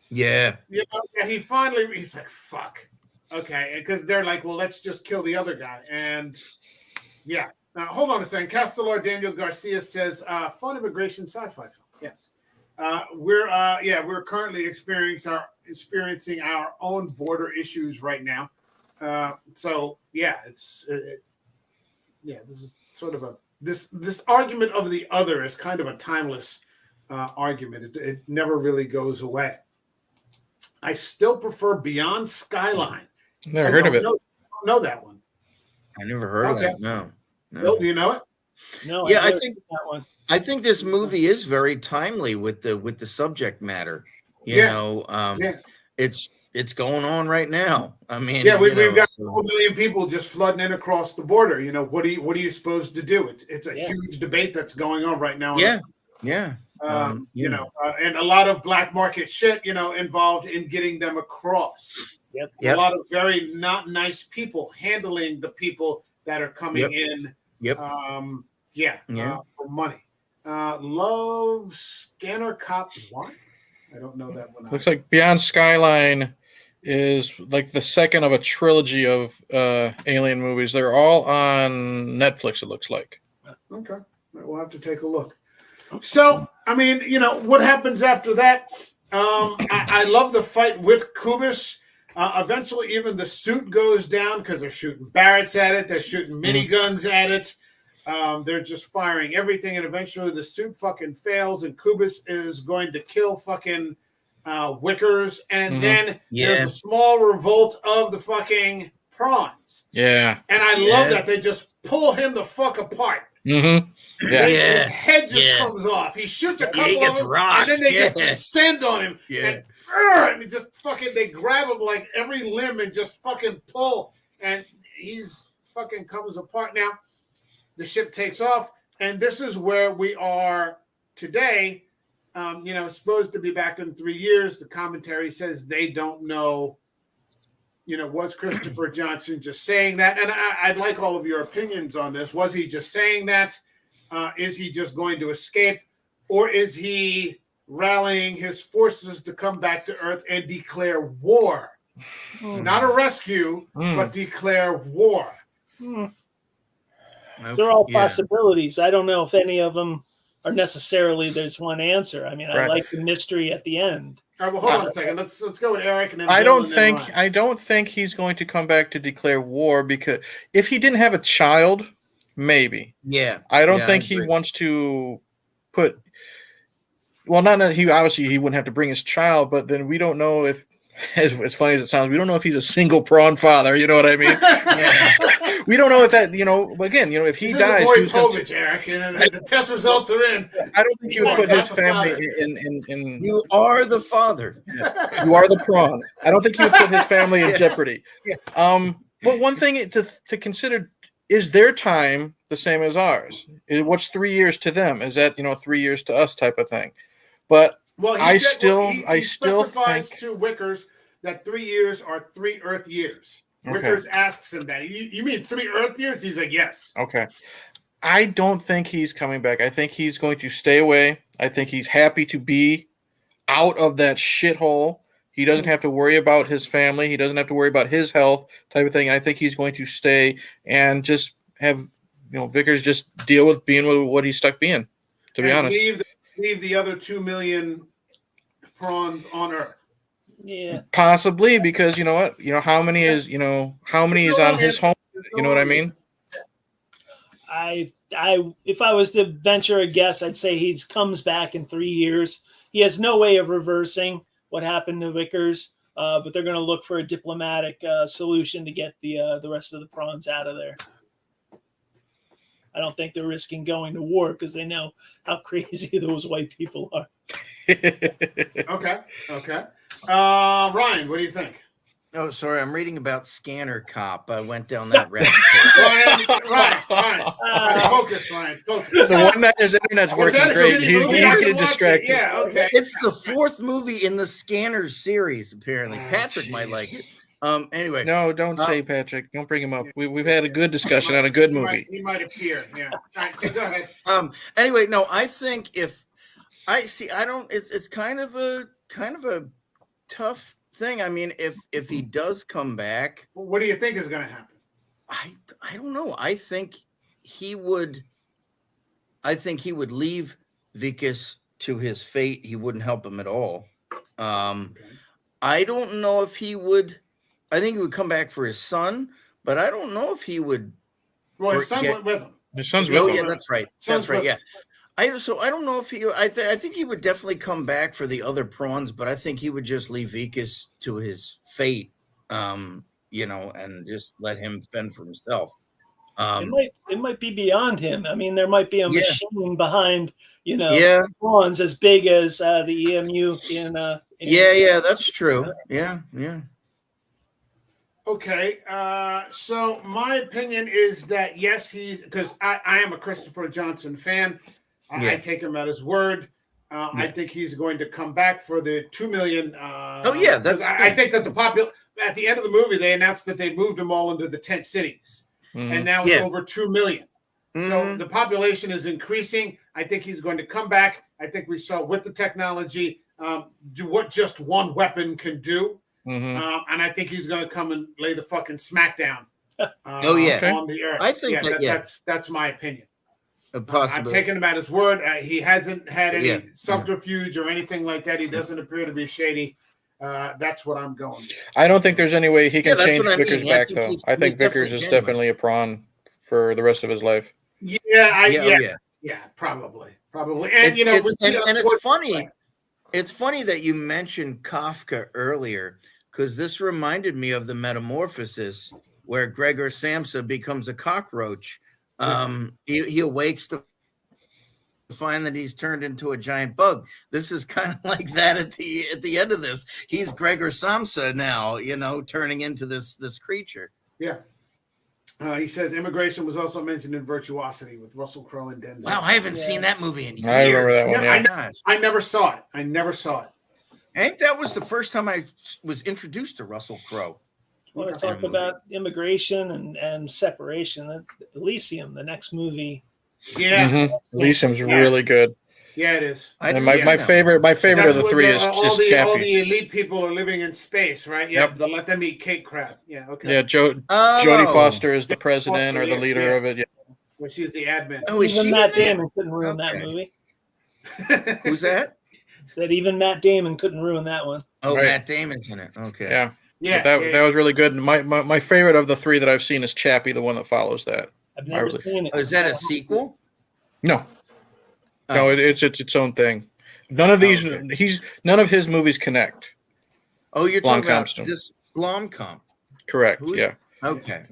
Yeah. You know, and he's like, fuck. Okay, because they're like, well, let's just kill the other guy. And yeah. Now, hold on a second. Castellar Daniel Garcia says, fun immigration sci-fi film. Yes. We're currently experiencing our own border issues right now. So yeah, this is sort of this argument of the other is kind of a timeless argument. It never really goes away. I still prefer Beyond Skyline. Never heard of it. Know that one. I never heard of that. No. Bill, do you know it? No. Yeah, I think that one. I think this movie is very timely with the subject matter. You know, it's going on right now. I mean, we've got a million people just flooding in across the border. You know, what are you supposed to do? It's a huge debate that's going on right now. You know, and a lot of black market shit, you know, involved in getting them across. Yep. A lot of very not nice people handling the people that are coming in. For money. Love Scanner Cop 1. I don't know that one. Looks like Beyond Skyline is like the second of a trilogy of alien movies. They're all on Netflix, it looks like. Okay. We'll have to take a look. So, I mean, you know, what happens after that? I love the fight with Kubis. Eventually, even the suit goes down because they're shooting Barretts at it. They're shooting miniguns at it. They're just firing everything. And eventually, the suit fucking fails. And Kubis is going to kill fucking Wickers. And then there's a small revolt of the fucking prawns. Yeah. And I love that. They just pull him the fuck apart. Mm-hmm. Yeah. His head just comes off. He shoots a couple of them, and then they just descend on him. And he just fucking, they grab him like every limb and just fucking pull. And he's fucking comes apart. Now, the ship takes off, and this is where we are today. You know, supposed to be back in 3 years. The commentary says they don't know. You know, was Christopher Johnson just saying that? And I'd like all of your opinions on this. Was he just saying that? Is he just going to escape? Or is he rallying his forces to come back to Earth and declare war? Not a rescue, but declare war. Okay. They're all possibilities. I don't know if any of them are necessarily there's one answer. I mean, I like the mystery at the end. All right, well, hold on a second. Let's go with Eric and then I don't think he's going to come back to declare war, because if he didn't have a child, maybe. Yeah. I don't think he wants to put. Well, not that he wouldn't have to bring his child, but then we don't know if, as funny as it sounds, we don't know if he's a single prawn father. You know what I mean? We don't know if that, you know, again, you know, if he dies. Eric, and the test results are in. I don't think he would put his family in. You are the father. Yeah. You are the prawn. I don't think he would put his family in jeopardy. But one thing to consider, is their time the same as ours? What's 3 years to them? Is that, you know, 3 years to us type of thing? But he specifies to Wickers that 3 years are 3 Earth years. Okay. Wickers asks him that. You mean 3 Earth years? He's like, yes. Okay. I don't think he's coming back. I think he's going to stay away. I think he's happy to be out of that shithole. He doesn't have to worry about his family. He doesn't have to worry about his health type of thing. I think he's going to stay and just have, you know, Vickers just deal with being what he's stuck being, to be honest. Leave the other 2 million prawns on Earth. Yeah, possibly, because you know what? You know how many is on his home? You know what I mean? If I was to venture a guess, I'd say he comes back in 3 years. He has no way of reversing what happened to Vickers, but they're going to look for a diplomatic solution to get the rest of the prawns out of there. I don't think they're risking going to war because they know how crazy those white people are. Okay. Ryan, what do you think? Oh, sorry. I'm reading about Scanner Cop. I went down that rabbit hole. Ryan, focus, Ryan, focus. The one night his internet's Was working that a great. shitty He's movie? I getting didn't watch it. distracted. Yeah, okay. It's the 4th movie in the Scanners series, apparently. Patrick might like it. Anyway. No, don't say Patrick. Don't bring him up. We've had a good discussion on a good movie. He might appear. Yeah. All right, so go ahead. Anyway, no, I think if I see, I don't. It's kind of a tough thing. I mean, if he does come back, What do you think is going to happen? I don't know. I think he would leave Vikas to his fate. He wouldn't help him at all. I don't know if he would. I think he would come back for his son, but I don't know if he would. Well, his son went with him. His son's with Oh him. yeah, that's right. Son's That's right. with Yeah. I don't know if he. I think he would definitely come back for the other prawns, but I think he would just leave Vikas to his fate. And just let him fend for himself. It might be beyond him. I mean, there might be a machine behind, prawns as big as the EMU in. Yeah, that's true. Yeah. Okay, so my opinion is that yes, because I am a Christopher Johnson fan. I take him at his word. I think he's going to come back for the 2 million. That's. I think that at the end of the movie they announced that they moved them all into the tent cities, and now it's over 2 million. So the population is increasing. I think he's going to come back. I think we saw with the technology do what just one weapon can do. And I think he's going to come and lay the fucking smackdown. On the earth. I think that's my opinion. Possibly. I'm taking him at his word. He hasn't had any subterfuge or anything like that. He doesn't appear to be shady. That's what I'm going with. I don't think there's any way he can change Vickers back, though. though. I think Vickers is definitely a prawn for the rest of his life. Yeah, probably. And it's funny. It's funny that you mentioned Kafka earlier, because this reminded me of the Metamorphosis, where Gregor Samsa becomes a cockroach. He awakes to find that he's turned into a giant bug. This is kind of like that at the end of this. He's Gregor Samsa now, turning into this creature. Yeah. He says immigration was also mentioned in Virtuosity with Russell Crowe and Denzel. Wow, I haven't seen that movie in years. I remember that one. Yeah. I never saw it. I think that was the first time I was introduced to Russell Crowe. I want to talk about immigration and separation. Elysium, the next movie. Yeah. Elysium's really good. Yeah, it is. And my favorite of the three is Chappie. All the elite people are living in space, right? Yeah, they'll let them eat cake crab. Yeah, okay. Yeah, Jodie Foster is the president or the leader of it. Yeah. Well, she's the admin. Oh, even Matt Damon couldn't ruin that movie. Who's that? Said even Matt Damon couldn't ruin that one. Oh, right. Matt Damon's in it. Okay. Yeah. That was really good. My favorite of the three that I've seen is Chappie, the one that follows that. I've never seen it. Oh, is that a sequel? No. No, it's its own thing. None of these none of his movies connect. Oh, you're talking about this Blomkamp. Correct. Yeah. Okay.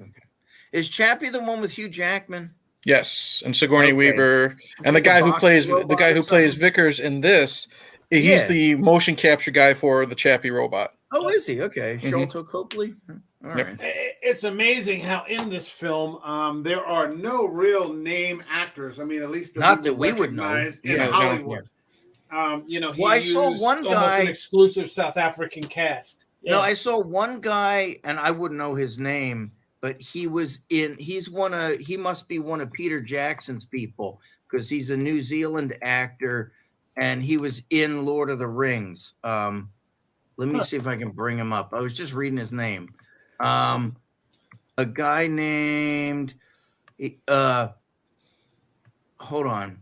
Is Chappie the one with Hugh Jackman? Yes, and Sigourney Weaver, and the guy who plays Vickers in this, he's the motion capture guy for the Chappie robot. Oh, is he? Okay. Sholto Copley. All right. It's amazing how in this film there are no real name actors. I mean, at least not that we would know in Hollywood. I saw one guy, almost an exclusive South African cast. Yeah. No, I saw one guy, and I wouldn't know his name, but he must be one of Peter Jackson's people, because he's a New Zealand actor, and he was in Lord of the Rings. Let me see if I can bring him up. I was just reading his name. A guy named hold on.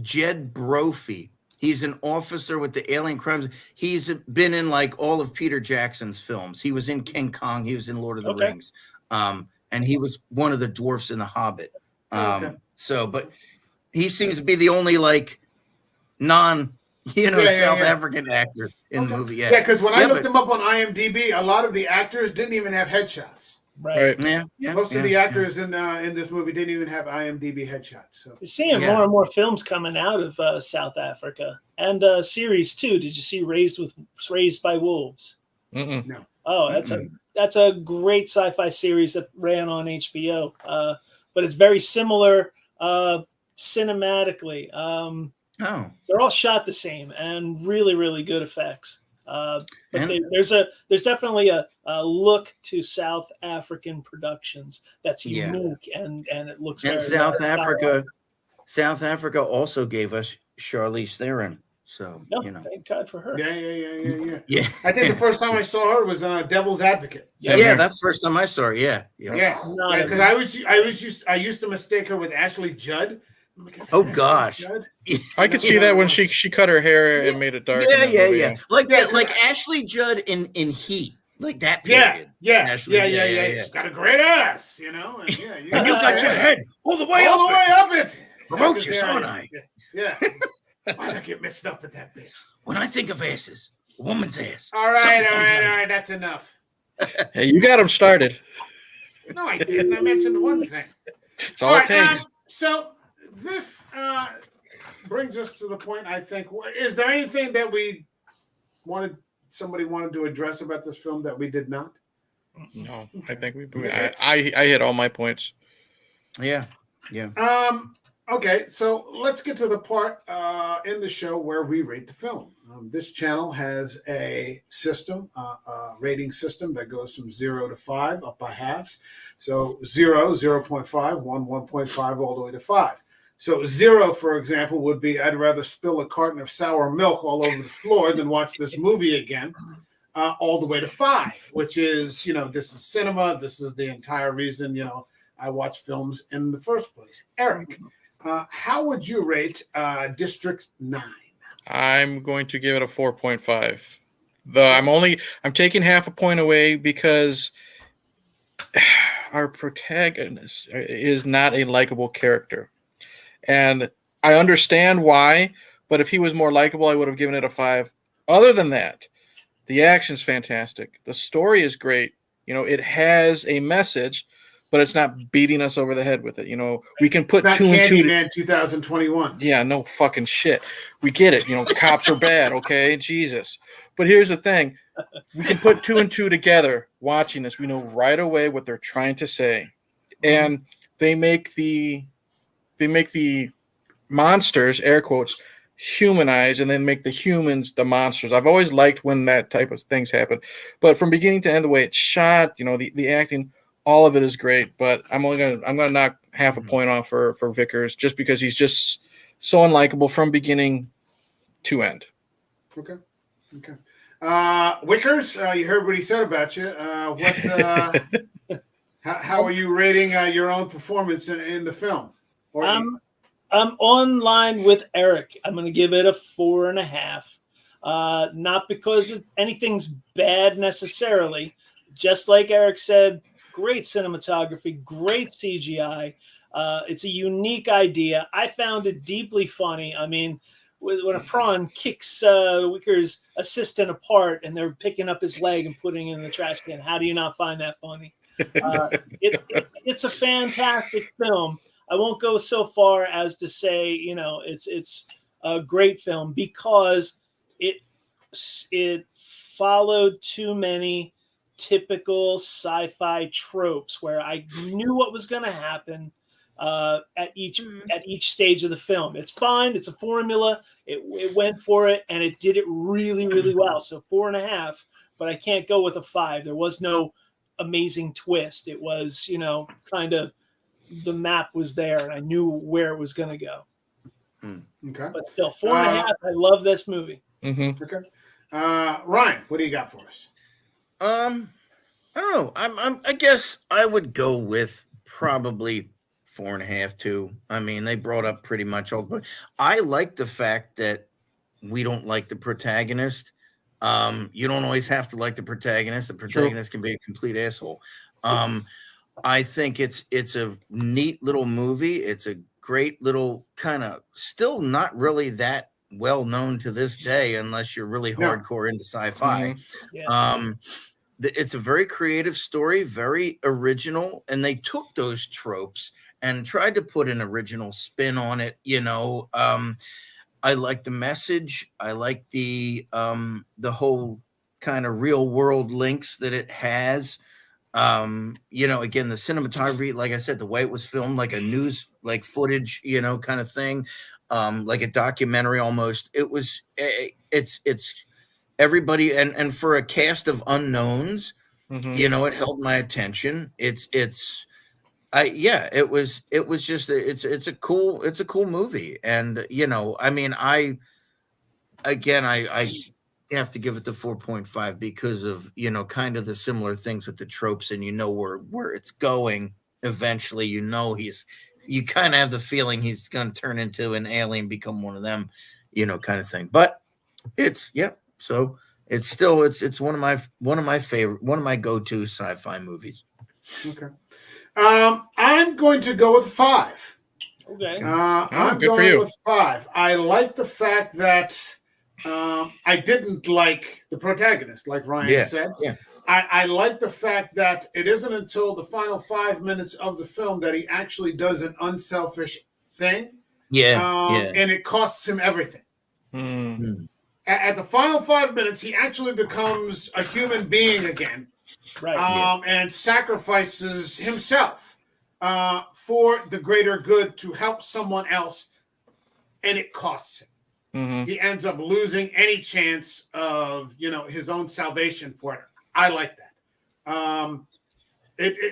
Jed Brophy. He's an officer with the Alien Crimes. He's been in like all of Peter Jackson's films. He was in King Kong. He was in Lord of the Rings. And he was one of the dwarfs in The Hobbit. But he seems to be the only like South African actor in the movie. Yeah, because when I looked them up on IMDb, a lot of the actors didn't even have headshots. Right. Yeah. Most of the actors in this movie didn't even have IMDb headshots. So you're seeing more and more films coming out of South Africa, and series too. Did you see Raised by Wolves? Mm-mm. No. Oh, that's a great sci-fi series that ran on HBO. But it's very similar cinematically. Oh, They're all shot the same and really, really good effects. But and there's definitely a look to South African productions that's yeah, unique and it looks and very well stylized. South Africa also gave us Charlize Theron. So No, you know, thank God for her. Yeah. yeah, I think the first time I saw her was Devil's Advocate. Same yeah, here. that's the first time I saw her. Yeah, Yeah, Not because I used to mistake her with Ashley Judd. I'm like, is that Oh Ashley gosh. Judd? I could see that when she cut her hair and made it dark in that movie. Yeah. Like Yeah, like Ashley Judd in Heat, like that Yeah, period. yeah, Ashley, yeah. She's got a great ass, And And you got your head all the way all the up. way up it. Promote Yeah, you, 'cause son, there I. Yeah. Why'd I get messed up with that bitch? When I think of asses, a woman's ass. All right, something comes out of it. That's enough. Hey, you got him started. No, I didn't. I mentioned one thing. It's all it takes. So this brings us to the point. I think. Is there anything that somebody wanted to address about this film that we did not? No, I think I hit all my points. Yeah. Okay, so let's get to the part in the show where we rate the film. This channel has a system, rating system that goes from 0 to 5 up by halves. So 0, 0.5, 1, 1.5, all the way to 5. So 0, for example, would be I'd rather spill a carton of sour milk all over the floor than watch this movie again. All the way to 5, which is, this is cinema. This is the entire reason, I watch films in the first place. Eric, how would you rate District 9? I'm going to give it a 4.5. I'm taking half a point away because our protagonist is not a likable character. And I understand why, but if he was more likable, I would have given it a 5. Other than that, the action's fantastic. The story is great. It has a message, but it's not beating us over the head with it. We can put Not 2 and 2. Candyman 2021. Yeah, no fucking shit. We get it. Cops are bad, okay? Jesus. But here's the thing. We can put 2 and 2 together watching this. We know right away what they're trying to say. And they make the monsters, air quotes, humanize, and then make the humans the monsters. I've always liked when that type of things happen. But from beginning to end, the way it's shot, the acting, all of it is great. But I'm gonna knock half a point off for Vickers just because he's just so unlikable from beginning to end. Okay. Wickers, you heard what he said about you. How are you rating your own performance in the film? I'm on line with Eric. I'm going to give it a 4.5. Not because anything's bad necessarily. Just like Eric said, great cinematography, great CGI. It's a unique idea. I found it deeply funny. I mean, when a prawn kicks Wicker's assistant apart and they're picking up his leg and putting it in the trash can, how do you not find that funny? It's a fantastic film. I won't go so far as to say, it's a great film because it followed too many typical sci-fi tropes where I knew what was going to happen at each stage of the film. It's fine. It's a formula. It went for it and it did it really, really well. So 4.5, but I can't go with a 5. There was no amazing twist. It was, kind of the map was there and I knew where it was going to go. Okay. But still, 4.5. I love this movie. Mm-hmm. Okay. Ryan, what do you got for us? I don't know. I guess I would go with probably 4.5 too. I mean, they brought up pretty much all the. I like the fact that we don't like the protagonist. You don't always have to like the protagonist. The protagonist can be a complete asshole. I think it's a neat little movie. It's a great little kind of still not really that well known to this day unless you're really hardcore into sci-fi. Mm-hmm. Yeah. It's a very creative story, very original, and they took those tropes and tried to put an original spin on it. I like the message. I like the whole kind of real world links that it has. You know, again, the cinematography, like I said, the way it was filmed, like a news, like footage, you know, kind of thing, like a documentary almost. It's everybody, and for a cast of unknowns, you know, it held my attention. It was just it's a cool movie, and you know, I mean, I have to give it the 4.5 because of, you know, kind of the similar things with the tropes, and you know where it's going eventually. You know, you kind of have the feeling he's going to turn into an alien, become one of them, you know, kind of thing. But so it's still it's one of my favorite, one of my go-to sci-fi movies. Okay. I'm going to go with 5. Okay. I'm going with 5. I like the fact that I didn't like the protagonist, like Ryan said. Yeah. I like the fact that it isn't until the final 5 minutes of the film that he actually does an unselfish thing. And it costs him everything. At the final 5 minutes, he actually becomes a human being again. Right. And sacrifices himself for the greater good to help someone else, and it costs him. He ends up losing any chance of, you know, his own salvation for it. I like that.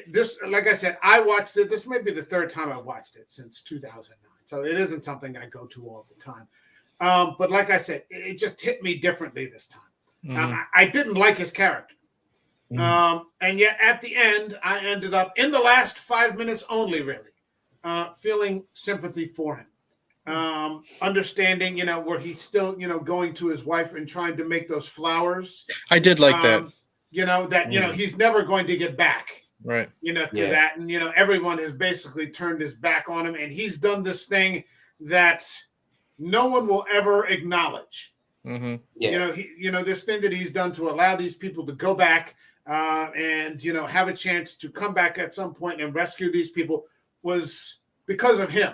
This, like I said, I watched it. This may be the 3rd time I've watched it since 2009, so it isn't something I go to all the time. But like I said, it just hit me differently this time. I didn't like his character. And yet at the end, I ended up in the last 5 minutes only, really, feeling sympathy for him. Understanding, you know, where he's still, you know, going to his wife and trying to make those flowers. I did like that. You know, that, you know, he's never going to get back. Right. You know, to that. And, you know, everyone has basically turned his back on him. And he's done this thing that no one will ever acknowledge. You know, this thing that he's done to allow these people to go back and, you know, have a chance to come back at some point and rescue these people was because of him.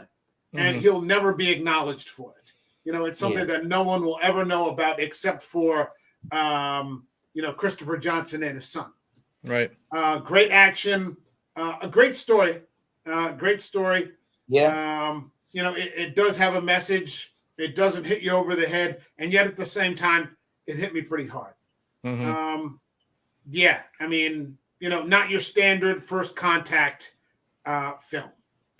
And he'll never be acknowledged for it. You know, it's something that no one will ever know about except for, you know, Christopher Johnson and his son. Right. Great action, a great story. Great story. Yeah. You know, it does have a message. It doesn't hit you over the head. And yet at the same time, it hit me pretty hard. Yeah. I mean, you know, not your standard First Contact film.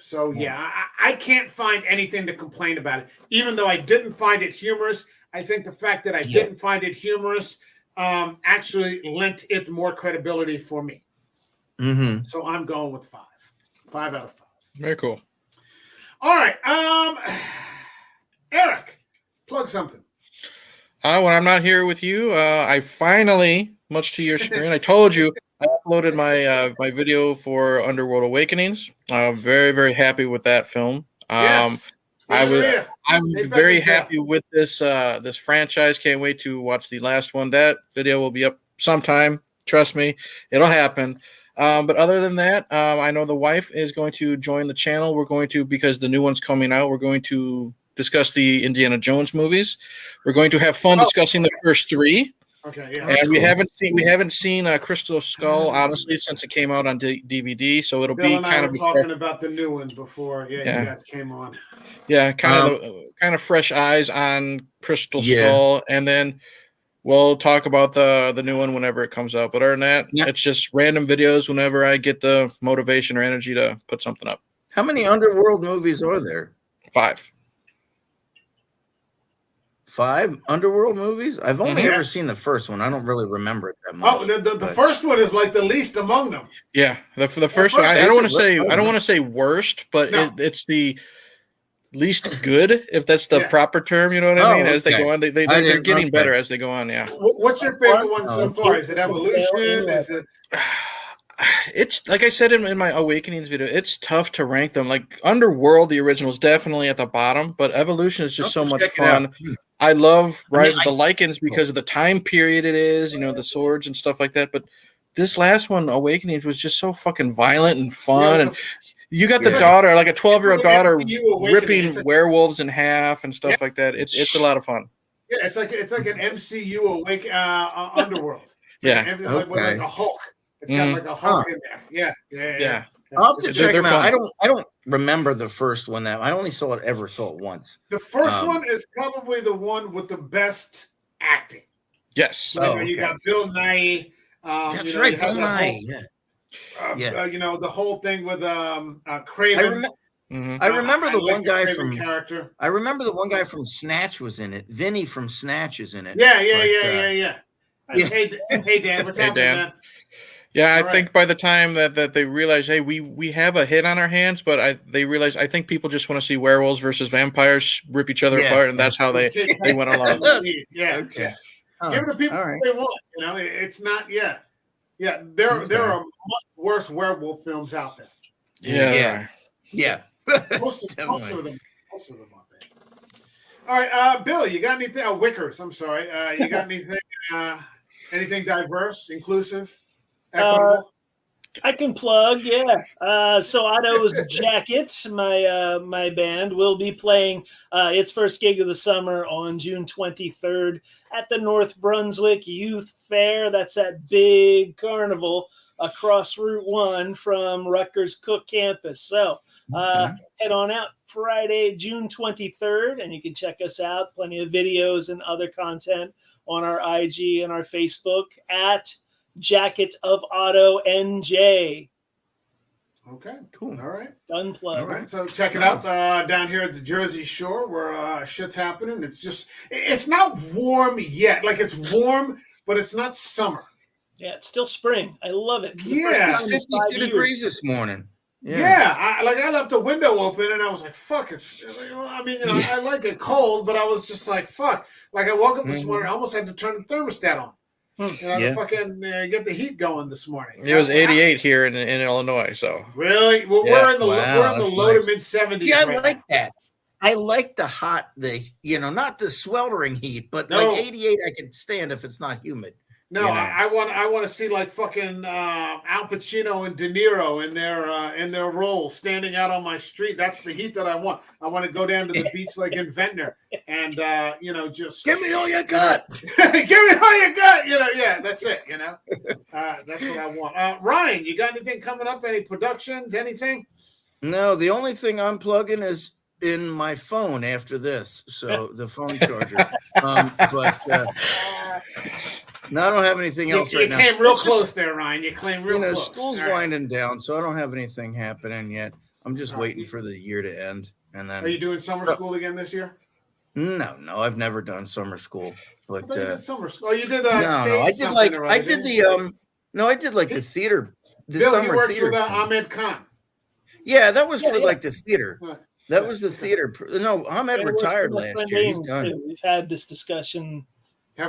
So, yeah, I can't find anything to complain about it. Even though I didn't find it humorous, I think the fact that I didn't find it humorous actually lent it more credibility for me. So I'm going with 5. 5 out of 5. Very cool. All right. Eric, plug something. When I'm not here with you, I finally, much to your chagrin, I told you, I uploaded my my video for Underworld Awakenings. I'm very, very happy with that film. I'm very happy with this this franchise. Can't wait to watch the last one. That video will be up sometime. Trust me, it'll happen. But other than that, I know the wife is going to join the channel. We're going to, because the new one's coming out, we're going to discuss the Indiana Jones movies. We're going to have fun discussing the first 3. Okay, yeah. And we haven't seen Crystal Skull, honestly, since it came out on DVD. So it'll Bill be and I kind were of talking about the new one before. You guys came on. Yeah, kind of fresh eyes on Crystal Skull, and then we'll talk about the new one whenever it comes out. But other than that, it's just random videos whenever I get the motivation or energy to put something up. How many Underworld movies are there? 5. 5 Underworld movies? I've only ever seen the first one. I don't really remember it that much. Oh, the first one is like the least among them. Yeah, the first one. I don't want to say worst, but it's the least good, if that's the proper term. You know what I mean? As they go on, they're getting better as they go on. Yeah. What's your favorite one so far? Is it Evolution? Is it? It's like I said in my Awakenings video, it's tough to rank them. Like Underworld, the original, is definitely at the bottom, but Evolution is just so much fun. I love Rise of the Lycans because of the time period it is, you know, the swords and stuff like that. But this last one, Awakenings, was just so fucking violent and fun. And you got the daughter, like a 12-year-old daughter, ripping werewolves in half and stuff like that. It's a lot of fun. Yeah, it's like an MCU awake underworld. It's Yeah. like a Hulk. It's got like a Hulk in there. Yeah. I'll have to check They're them out. fun. I don't remember the first one. That I only saw it once. The first one is probably the one with the best acting. Yes. You got Bill Nye. That's right, Bill Nye. The whole thing with Craven. I remember the one guy from character. I remember the one guy from Snatch was in it. Vinny from Snatch is in it. Yeah. Hey Dan, what's happening, man? Yeah, I think by the time that they realize, hey, we have a hit on our hands, but they realize I think people just want to see werewolves versus vampires rip each other apart, and that's how they went along. Yeah. Give the people what they want. It's not. Yeah. There are much worse werewolf films out there. Yeah. Most of them are bad. All right, Bill, you got anything? Wickers. I'm sorry. You got anything? Anything diverse, inclusive, equitable? I can plug, So Otto's Jacket, my band, will be playing its first gig of the summer on June 23rd at the North Brunswick Youth Fair. That's that big carnival across Route 1 from Rutgers Cook campus. So head on out Friday, June 23rd, and you can check us out. Plenty of videos and other content on our IG and our Facebook at Jacket of Otto NJ. Okay, cool. All right. Done plug. All right, so check it out down here at the Jersey Shore where shit's happening. It's not warm yet. Like, it's warm, but it's not summer. Yeah, it's still spring. I love it. It's 52 degrees this morning. I left the window open and I was like, fuck it. I like it cold, but I was just like, fuck. Like, I woke up this morning, I almost had to turn the thermostat on. To fucking get the heat going this morning. It was 88 here in Illinois. So really, we're in the low to mid 70s. Yeah, I like that. I like the hot, not the sweltering heat, but like 88, I can stand if it's not humid. No, I want to see like fucking Al Pacino and De Niro in their role standing out on my street. That's the heat that I want. I want to go down to the beach like in Ventnor and just give me all you got. Give me all you got. That's it. That's what I want. Ryan, you got anything coming up? Any productions? Anything? No, the only thing I'm plugging is in my phone after this. So the phone charger. No, I don't have anything else right now. You came real close there, Ryan. You came real close. School's winding down, so I don't have anything happening yet. I'm just waiting for the year to end, and then. Are you doing summer school again this year? No, I've never done summer school. But you did summer school. Oh, you did I did like the theater. Bill, he works with Ahmed Khan. Yeah, that was for like the theater. That was the theater. No, Ahmed retired last year. He's done. We've had this discussion.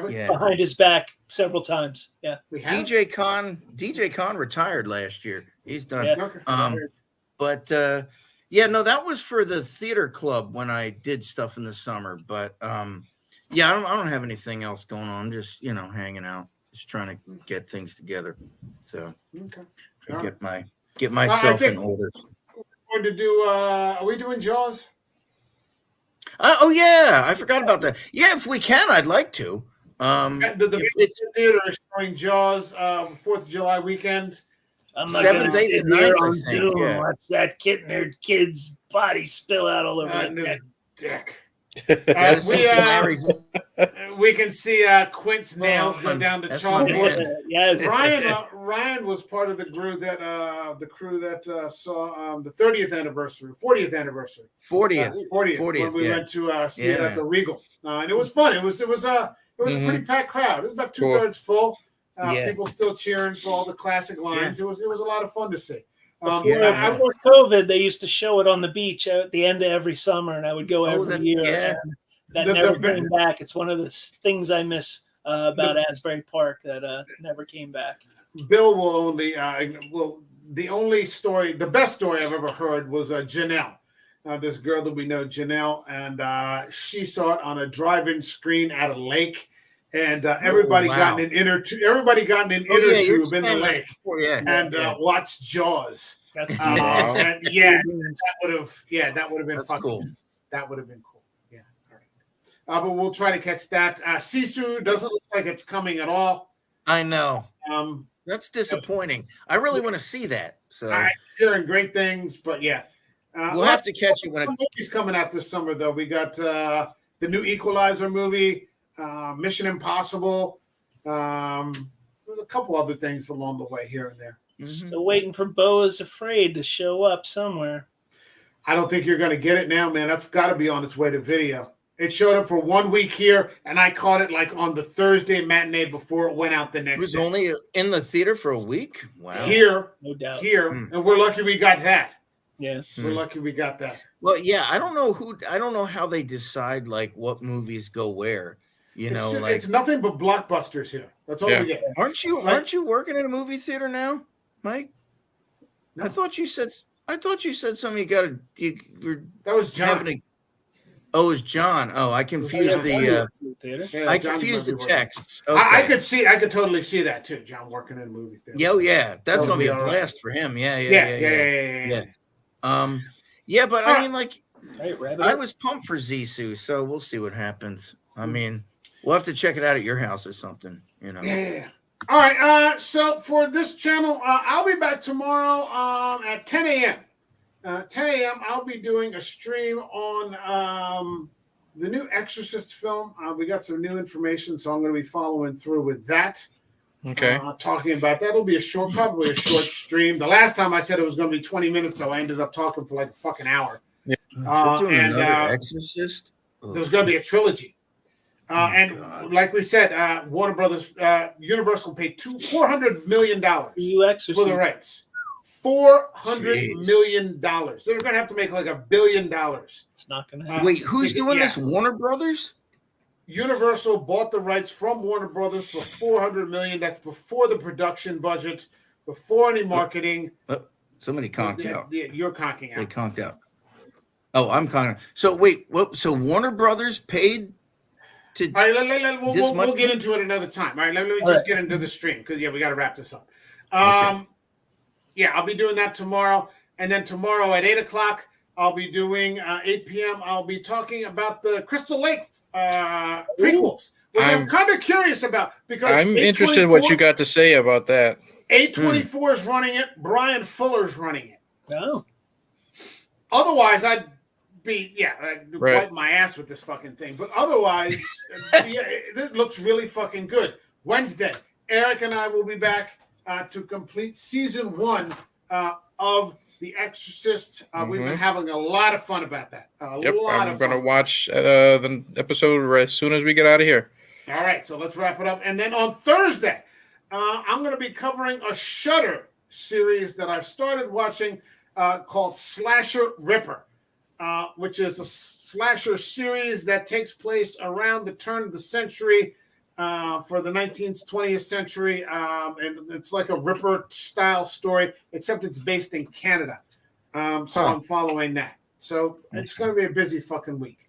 Yeah. Behind his back several times. Yeah. DJ Khan retired last year. He's done. Yeah. That was for the theater club when I did stuff in the summer. But I don't have anything else going on. I'm just hanging out, just trying to get things together. So get myself in order. We're going to do. Are we doing Jaws? I forgot about that. Yeah, if we can, I'd like to. The theater is showing Jaws 4th of July weekend. I'm not 7th, 8th, and 9th on Zoom. Watch that kid's body spill out all over the dick. We can see Quint's nails go down the chalkboard. Yes, Ryan was part of the crew that saw the 40th anniversary when we went to see it at the Regal, and it was fun. It was a pretty packed crowd. It was about 2/3 full. People still cheering for all the classic lines. It was a lot of fun to see. Before COVID, they used to show it on the beach at the end of every summer, and I would go every year. And that never came back. It's one of the things I miss about Asbury Park that never came back. Bill will only the best story I've ever heard was Janelle. This girl that we know, Janelle, and she saw it on a drive-in screen at a lake, and everybody got in an inner tube in the lake, and watched Jaws. That's cool. That would have been fucking cool. That would have been cool. Yeah. but we'll try to catch that. Sisu doesn't look like it's coming at all. I know. Um, That's disappointing. I really want to see that. So I'm hearing great things, but yeah. we'll have to catch it when it. Movies coming out this summer, though. We got the new Equalizer movie, Mission Impossible. There's a couple other things along the way here and there. Still waiting for Beau is Afraid to show up somewhere. I don't think you're going to get it now, man. That's got to be on its way to video. It showed up for 1 week here, and I caught it like on the Thursday matinee before it went out the next It was day. only in the theater for a week. Wow. Here, No doubt. and we're lucky we got that. Yeah. We're lucky we got that. Well, yeah, I don't know how they decide like what movies go where. It's nothing but blockbusters here. That's all we get. Aren't you working in a movie theater now, Mike? No. I thought you said something. That was John. Oh, it's John. Oh, I confused confused the texts. Okay. I could totally see that too. John working in a movie theater. Yeah, that's gonna be a blast for him. Yeah. But I mean, like, I was pumped for Zissou, so we'll see what happens. I mean, we'll have to check it out at your house or something. Yeah. All right. So for this channel, I'll be back tomorrow at 10 a.m. 10 a.m. I'll be doing a stream on the new Exorcist film. We got some new information, so I'm going to be following through with that. Okay. Talking about that. It'll be probably a short stream. The last time I said it was going to be 20 minutes, so I ended up talking for like a fucking hour. Yeah. Another Exorcist? There's going to be a trilogy. Like we said, Warner Brothers, Universal paid $400 million for the rights. $400 million. They're going to have to make like $1 billion. It's not going to happen. Wait, who's doing this? Warner Brothers? Universal bought the rights from Warner Brothers for $400 million. That's before the production budget, before any marketing. Somebody conked out. You're conking out. They conked out. Oh, I'm conking out. So wait, so Warner Brothers paid to. All right, we'll get into it another time. All right, let me just get into the stream because we got to wrap this up. Okay. Yeah, I'll be doing that tomorrow. And then tomorrow at 8 o'clock, I'll be doing 8 p.m. I'll be talking about the Crystal Lake prequels, which I'm kind of curious about because I'm interested in what you got to say about that. 824 is running it. Brian Fuller's running it. Oh. Otherwise, I'd wipe my ass with this fucking thing. But otherwise, it looks really fucking good. Wednesday, Eric and I will be back to complete season 1 of The Exorcist. We've been having a lot of fun about that. I'm going to watch the episode as soon as we get out of here. All right, so let's wrap it up. And then on Thursday, I'm going to be covering a Shudder series that I've started watching called Slasher Ripper, which is a slasher series that takes place around the turn of the century. For the 19th, 20th century, and it's like a Ripper-style story, except it's based in Canada. I'm following that. So it's going to be a busy fucking week.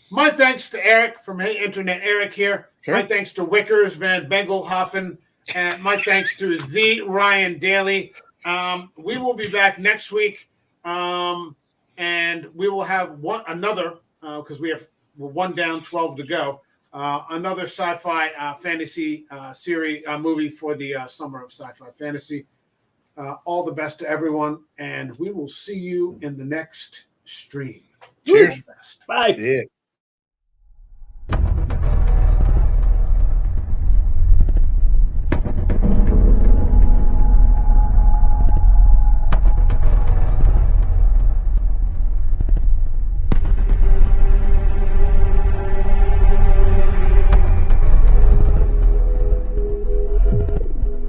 My thanks to Eric from Hey Internet Eric here. Sure. My thanks to Wickers, Van Bengelhoffen, and my thanks to the Ryan Daly. We will be back next week, and we will have another, because we're 1 down, 12 to go. Another sci-fi fantasy series movie for the summer of sci-fi fantasy. All the best to everyone, and we will see you in the next stream. Cheers. Bye. Yeah.